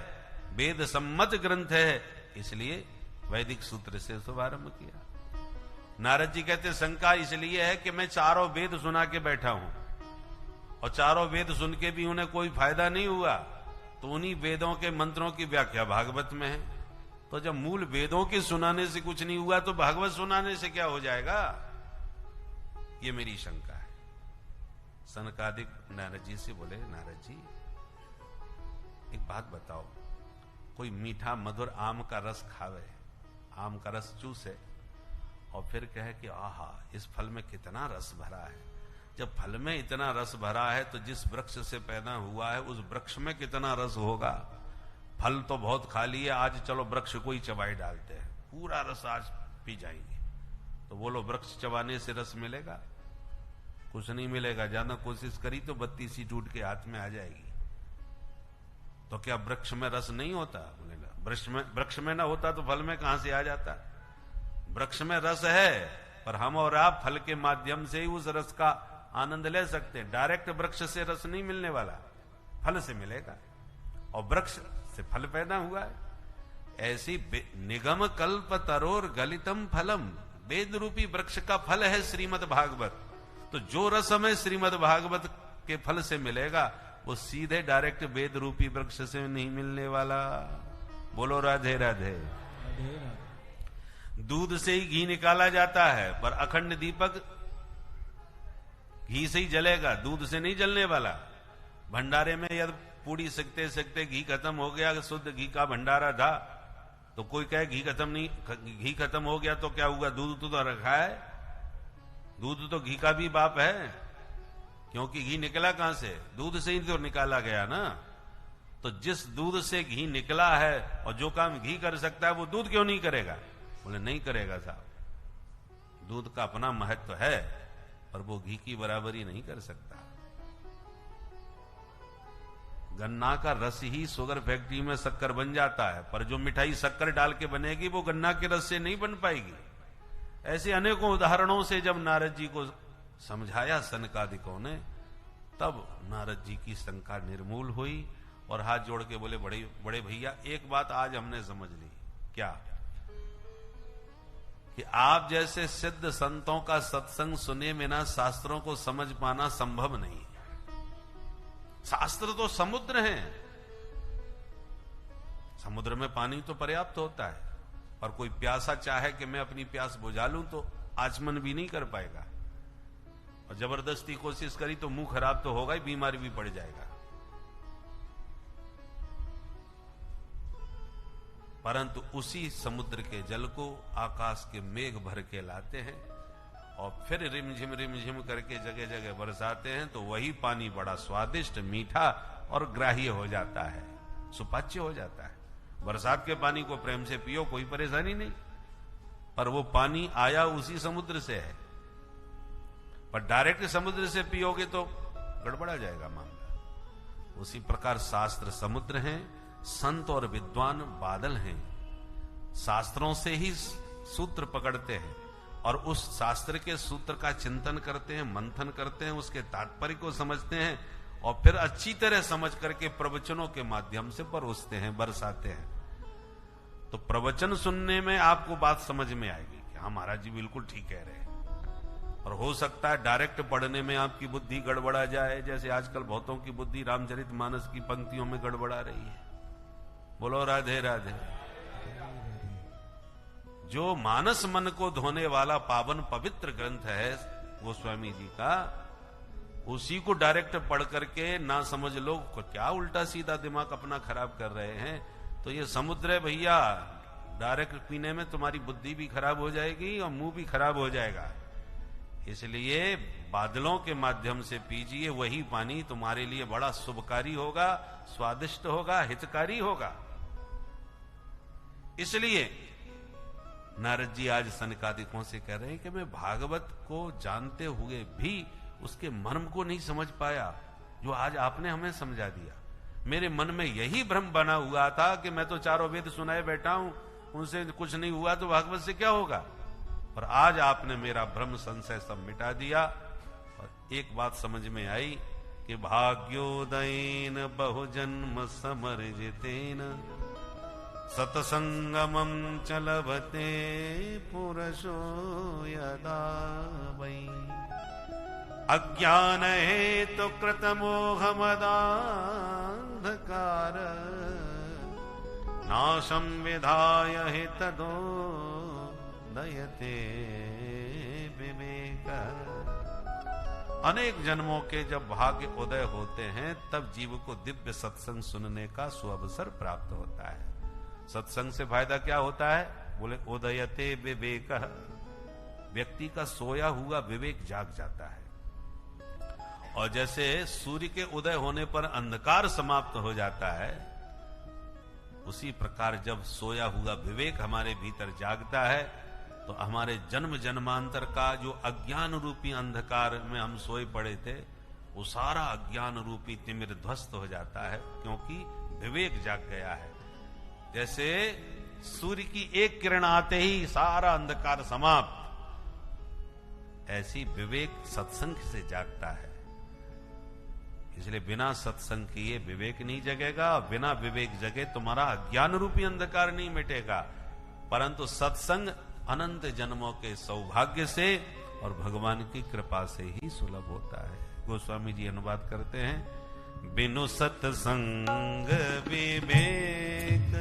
वेद सम्मत ग्रंथ है, इसलिए वैदिक सूत्र से शुभारंभ किया। नारद जी कहते शंका इसलिए है कि मैं चारों वेद सुना के बैठा हूं, और चारों वेद सुन के भी उन्हें कोई फायदा नहीं हुआ, तो उन्हीं वेदों के मंत्रों की व्याख्या भागवत में है। तो जब मूल वेदों के सुनाने से कुछ नहीं हुआ, तो भागवत सुनाने से क्या हो जाएगा? ये मेरी शंका है। सनकादिक नारद जी से बोले नारद जी एक बात बताओ, कोई मीठा मधुर आम का रस खावे, आम का रस चूसे, और फिर कहे कि आहा इस फल में कितना रस भरा है। जब फल में इतना रस भरा है तो जिस वृक्ष से पैदा हुआ है उस वृक्ष में कितना रस होगा। फल तो बहुत खाली है, आज चलो वृक्ष को ही चबाई डालते हैं, पूरा रस आज पी जाएंगे। तो बोलो वृक्ष चबाने से रस मिलेगा? कुछ नहीं मिलेगा। ज्यादा कोशिश करी तो बत्ती सी टूट के हाथ में आ जाएगी। तो क्या वृक्ष में रस नहीं होता? बोलेगा वृक्ष में ना होता तो फल में कहां से आ जाता? वृक्ष में रस है, पर हम और आप फल के माध्यम से ही उस रस का आनंद ले सकते हैं। डायरेक्ट वृक्ष से रस नहीं मिलने वाला, फल से मिलेगा, और वृक्ष से फल पैदा हुआ है। ऐसी निगम कल्प तरोर गलितम फलम, वेद रूपी वृक्ष का फल है श्रीमद् भागवत। तो जो रस हमें श्रीमद् भागवत के फल से मिलेगा वो सीधे डायरेक्ट वेद रूपी वृक्ष से नहीं मिलने वाला। बोलो राधे राधे। दूध से ही घी निकाला जाता है, पर अखंड दीपक घी से ही जलेगा, दूध से नहीं जलने वाला। भंडारे में यदि पूड़ी सकते सकते घी खत्म हो गया, शुद्ध घी का भंडारा था, तो कोई कहे घी खत्म हो गया तो क्या हुआ? दूध तो रखा है, दूध तो घी का भी बाप है, क्योंकि घी निकला कहां से? दूध से ही तो निकाला गया ना। तो जिस दूध से घी निकला है और जो काम घी कर सकता है वो दूध क्यों नहीं करेगा? बोले नहीं करेगा साहब, दूध का अपना महत्व है, पर वो घी की बराबरी नहीं कर सकता। गन्ना का रस ही शुगर फैक्ट्री में शक्कर बन जाता है, पर जो मिठाई शक्कर डाल के बनेगी वो गन्ना के रस से नहीं बन पाएगी। ऐसे अनेकों उदाहरणों से जब नारद जी को समझाया सनकादिकों ने, तब नारद जी की शंका निर्मूल हुई और हाथ जोड़ के बोले बड़े भैया एक बात आज हमने समझ ली। क्या? कि आप जैसे सिद्ध संतों का सत्संग सुने बिना शास्त्रों को समझ पाना संभव नहीं। शास्त्र तो समुद्र हैं, समुद्र में पानी तो पर्याप्त होता है, और कोई प्यासा चाहे कि मैं अपनी प्यास बुझा लूं तो आचमन भी नहीं कर पाएगा, और जबरदस्ती कोशिश करी तो मुंह खराब तो होगा ही, बीमारी भी पड़ जाएगा। परंतु उसी समुद्र के जल को आकाश के मेघ भर के लाते हैं और फिर रिमझिम करके जगह जगह बरसाते हैं, तो वही पानी बड़ा स्वादिष्ट, मीठा और ग्राह्य हो जाता है, सुपाच्य हो जाता है। बरसात के पानी को प्रेम से पियो, कोई परेशानी नहीं, पर वो पानी आया उसी समुद्र से है। पर डायरेक्ट समुद्र से पियोगे तो गड़बड़ा जाएगा मामला। उसी प्रकार शास्त्र समुद्र हैं, संत और विद्वान बादल हैं। शास्त्रों से ही सूत्र पकड़ते हैं और उस शास्त्र के सूत्र का चिंतन करते हैं, मंथन करते हैं, उसके तात्पर्य को समझते हैं और फिर अच्छी तरह समझ करके प्रवचनों के माध्यम से परोसते हैं, बरसाते हैं। तो प्रवचन सुनने में आपको बात समझ में आएगी कि हाँ महाराज जी बिल्कुल ठीक कह रहे हैं। और हो सकता है डायरेक्ट पढ़ने में आपकी बुद्धि गड़बड़ा जाए, जैसे आजकल बहुतों की बुद्धि रामचरितमानस की पंक्तियों में गड़बड़ा रही है। बोलो राधे राधे। जो मानस मन को धोने वाला पावन पवित्र ग्रंथ है गोस्वामी जी का, उसी को डायरेक्ट पढ़ करके ना समझ लो, क्या उल्टा सीधा दिमाग अपना खराब कर रहे हैं। तो ये समुद्र है भैया, डायरेक्ट पीने में तुम्हारी बुद्धि भी खराब हो जाएगी और मुंह भी खराब हो जाएगा। इसलिए बादलों के माध्यम से पीजिए, वही पानी तुम्हारे लिए बड़ा शुभकारी होगा, स्वादिष्ट होगा, हितकारी होगा। इसलिए नारद जी आज सनकादिकों से कह रहे हैं कि मैं भागवत को जानते हुए भी उसके मर्म को नहीं समझ पाया, जो आज आपने हमें समझा दिया। मेरे मन में यही भ्रम बना हुआ था कि मैं तो चारों वेद सुनाए बैठा हूं, उनसे कुछ नहीं हुआ तो भागवत से क्या होगा। और आज आपने मेरा भ्रम संशय सब मिटा दिया और एक बात समझ में आई कि भाग्योदयेन बहुजन्म समर्जितेन सतसंगमं च लभते पुरुषो यदा वै अज्ञान हेतु कृतमोह मदान्धकार नाशं विधाय हितदो दयते विवेक। अनेक जन्मों के जब भाग्य उदय होते हैं तब जीव को दिव्य सत्संग सुनने का सुअवसर प्राप्त होता है। सत्संग से फायदा क्या होता है? बोले उदयते विवेक, व्यक्ति का सोया हुआ विवेक जाग जाता है। और जैसे सूर्य के उदय होने पर अंधकार समाप्त हो जाता है, उसी प्रकार जब सोया हुआ विवेक हमारे भीतर जागता है तो हमारे जन्म जन्मांतर का जो अज्ञान रूपी अंधकार में हम सोए पड़े थे, वो सारा अज्ञान रूपी तिमिर ध्वस्त हो जाता है, क्योंकि विवेक जाग गया है। जैसे सूर्य की एक किरण आते ही सारा अंधकार समाप्त, ऐसी विवेक सत्संग से जागता है। इसलिए बिना सत्संग किए विवेक नहीं जगेगा, बिना विवेक जगे तुम्हारा अज्ञान रूपी अंधकार नहीं मिटेगा। परंतु सत्संग अनंत जन्मों के सौभाग्य से और भगवान की कृपा से ही सुलभ होता है। गोस्वामी जी अनुवाद करते हैं, बिनु सत्संग विवेक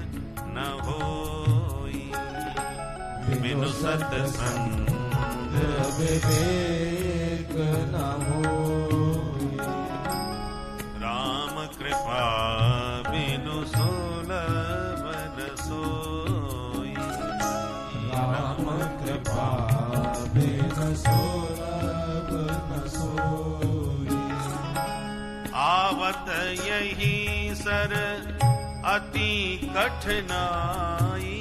न होई, बिनु सत्संग विवेक न होई, राम कृपा बिनु सुलभ न सोई, राम कृपा बिनु सुलभ न सोई। आवत यही सर अति कठिनाई,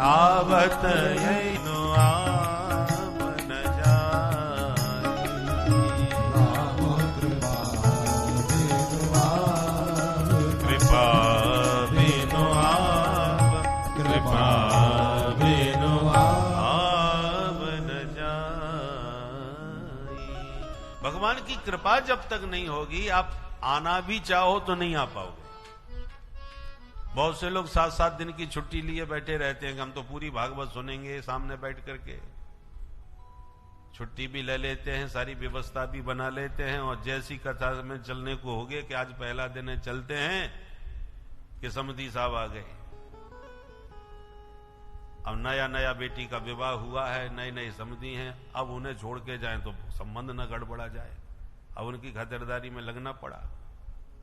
आवत यही नो आव न जाई, राम कृपा बिनु आव, कृपा बिनु आव, कृपा बिनु आव न जाई। भगवान की कृपा जब तक नहीं होगी, आप आना भी चाहो तो नहीं आ पाओगे। बहुत से लोग 7-7 दिन की छुट्टी लिए बैठे रहते हैं कि हम तो पूरी भागवत सुनेंगे सामने बैठ करके। छुट्टी भी ले लेते हैं, सारी व्यवस्था भी बना लेते हैं, और जैसी कथा में चलने को हो गया कि आज पहला दिन है, चलते हैं, कि समधी साहब आ गए। अब नया नया बेटी का विवाह हुआ है, नए नए समधी हैं, अब उन्हें छोड़ के जाएं तो संबंध न गड़बड़ा जाए। अब उनकी खातिरदारी में लगना पड़ा।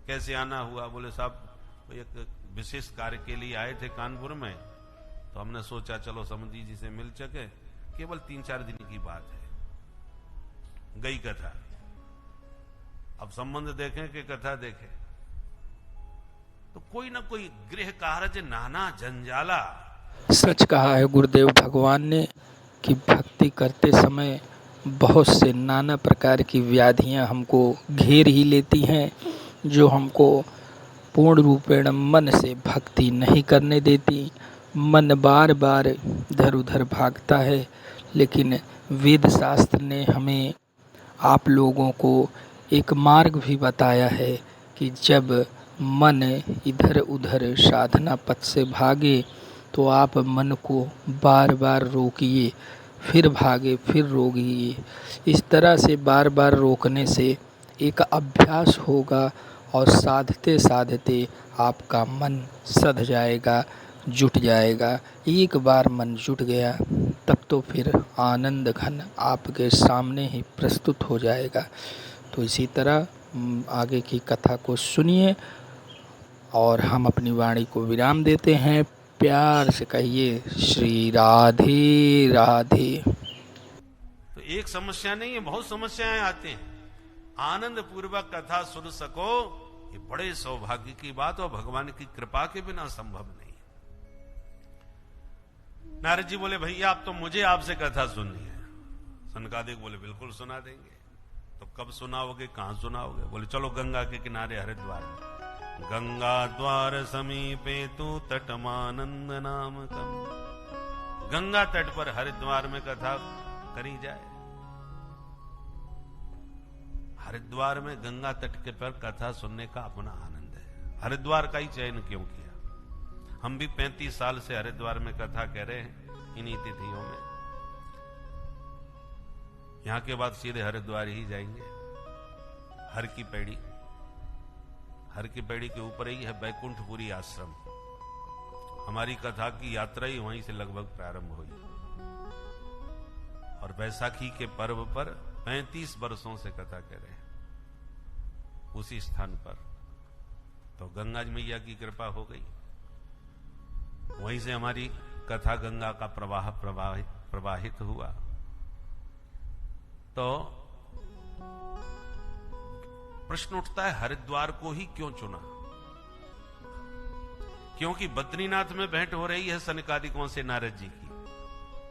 कैसे आना हुआ? बोले साहब एक विशेष कार्य के लिए आए थे कानपुर में, तो हमने सोचा चलो समधी जी से मिल सके, केवल 3-4 दिन की बात है। गई कथा। अब संबंध देखें कि कथा देखें, तो कोई ना कोई गृह कार्य नाना जंजाला। सच कहा है गुरुदेव भगवान ने कि भक्ति करते समय बहुत से नाना प्रकार की व्याधियां हमको घेर ही लेती हैं, जो हमको पूर्ण रूपेण मन से भक्ति नहीं करने देती। मन बार बार इधर उधर भागता है, लेकिन वेद शास्त्र ने हमें, आप लोगों को एक मार्ग भी बताया है कि जब मन इधर उधर साधना पथ से भागे तो आप मन को बार बार रोकिए, फिर भागे फिर रोकिए। इस तरह से बार बार रोकने से एक अभ्यास होगा और साधते साधते आपका मन सध जाएगा, जुट जाएगा। एक बार मन जुट गया तब तो फिर आनंद घन आपके सामने ही प्रस्तुत हो जाएगा। तो इसी तरह आगे की कथा को सुनिए और हम अपनी वाणी को विराम देते हैं। प्यार से कहिए श्री राधे राधे। तो एक समस्या नहीं है, बहुत समस्याएं आती हैं। आनंद पूर्वक कथा सुन सको, ये बड़े सौभाग्य की बात और भगवान की कृपा के बिना संभव नहीं। नारद जी बोले भैया अब तो मुझे आपसे कथा सुननी है। सनकादिक बोले बिल्कुल सुना देंगे। तो कब सुनाओगे, कहां सुनाओगे? बोले चलो गंगा के किनारे हरिद्वार में। गंगा द्वार समीपे तु तटमानंद नामकम। गंगा तट पर हरिद्वार में कथा करी जाए। हरिद्वार में गंगा तट के पर कथा सुनने का अपना आनंद है। हरिद्वार का ही चयन क्यों किया? हम भी 35 साल से हरिद्वार में कथा कह रहे हैं इन्हीं तिथियों में। यहां के बाद सीधे हरिद्वार ही जाएंगे। हर की पैड़ी, हर की पैड़ी के ऊपर ही है बैकुंठपुरी आश्रम। हमारी कथा की यात्रा ही वहीं से लगभग प्रारंभ हुई और बैसाखी के पर्व पर 35 वर्षों से कथा कर रहे हैं उसी स्थान पर। तो गंगा मैया की कृपा हो गई, वहीं से हमारी कथा गंगा का प्रवाह प्रवाहित हुआ। तो प्रश्न उठता है हरिद्वार को ही क्यों चुना? क्योंकि बद्रीनाथ में भेंट हो रही है सनकादिकों से नारद जी की।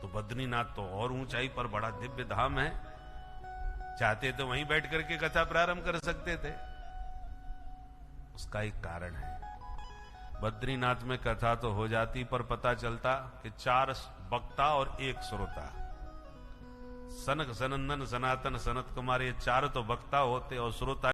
तो बद्रीनाथ तो और ऊंचाई पर बड़ा दिव्य धाम है, चाहते तो वहीं बैठ करके कथा प्रारंभ कर सकते थे। उसका एक कारण है, बद्रीनाथ में कथा तो हो जाती पर पता चलता कि 4 वक्ता और 1 श्रोता। सनक सनंदन सनातन सनत कुमार, ये 4 तो वक्ता होते और श्रोता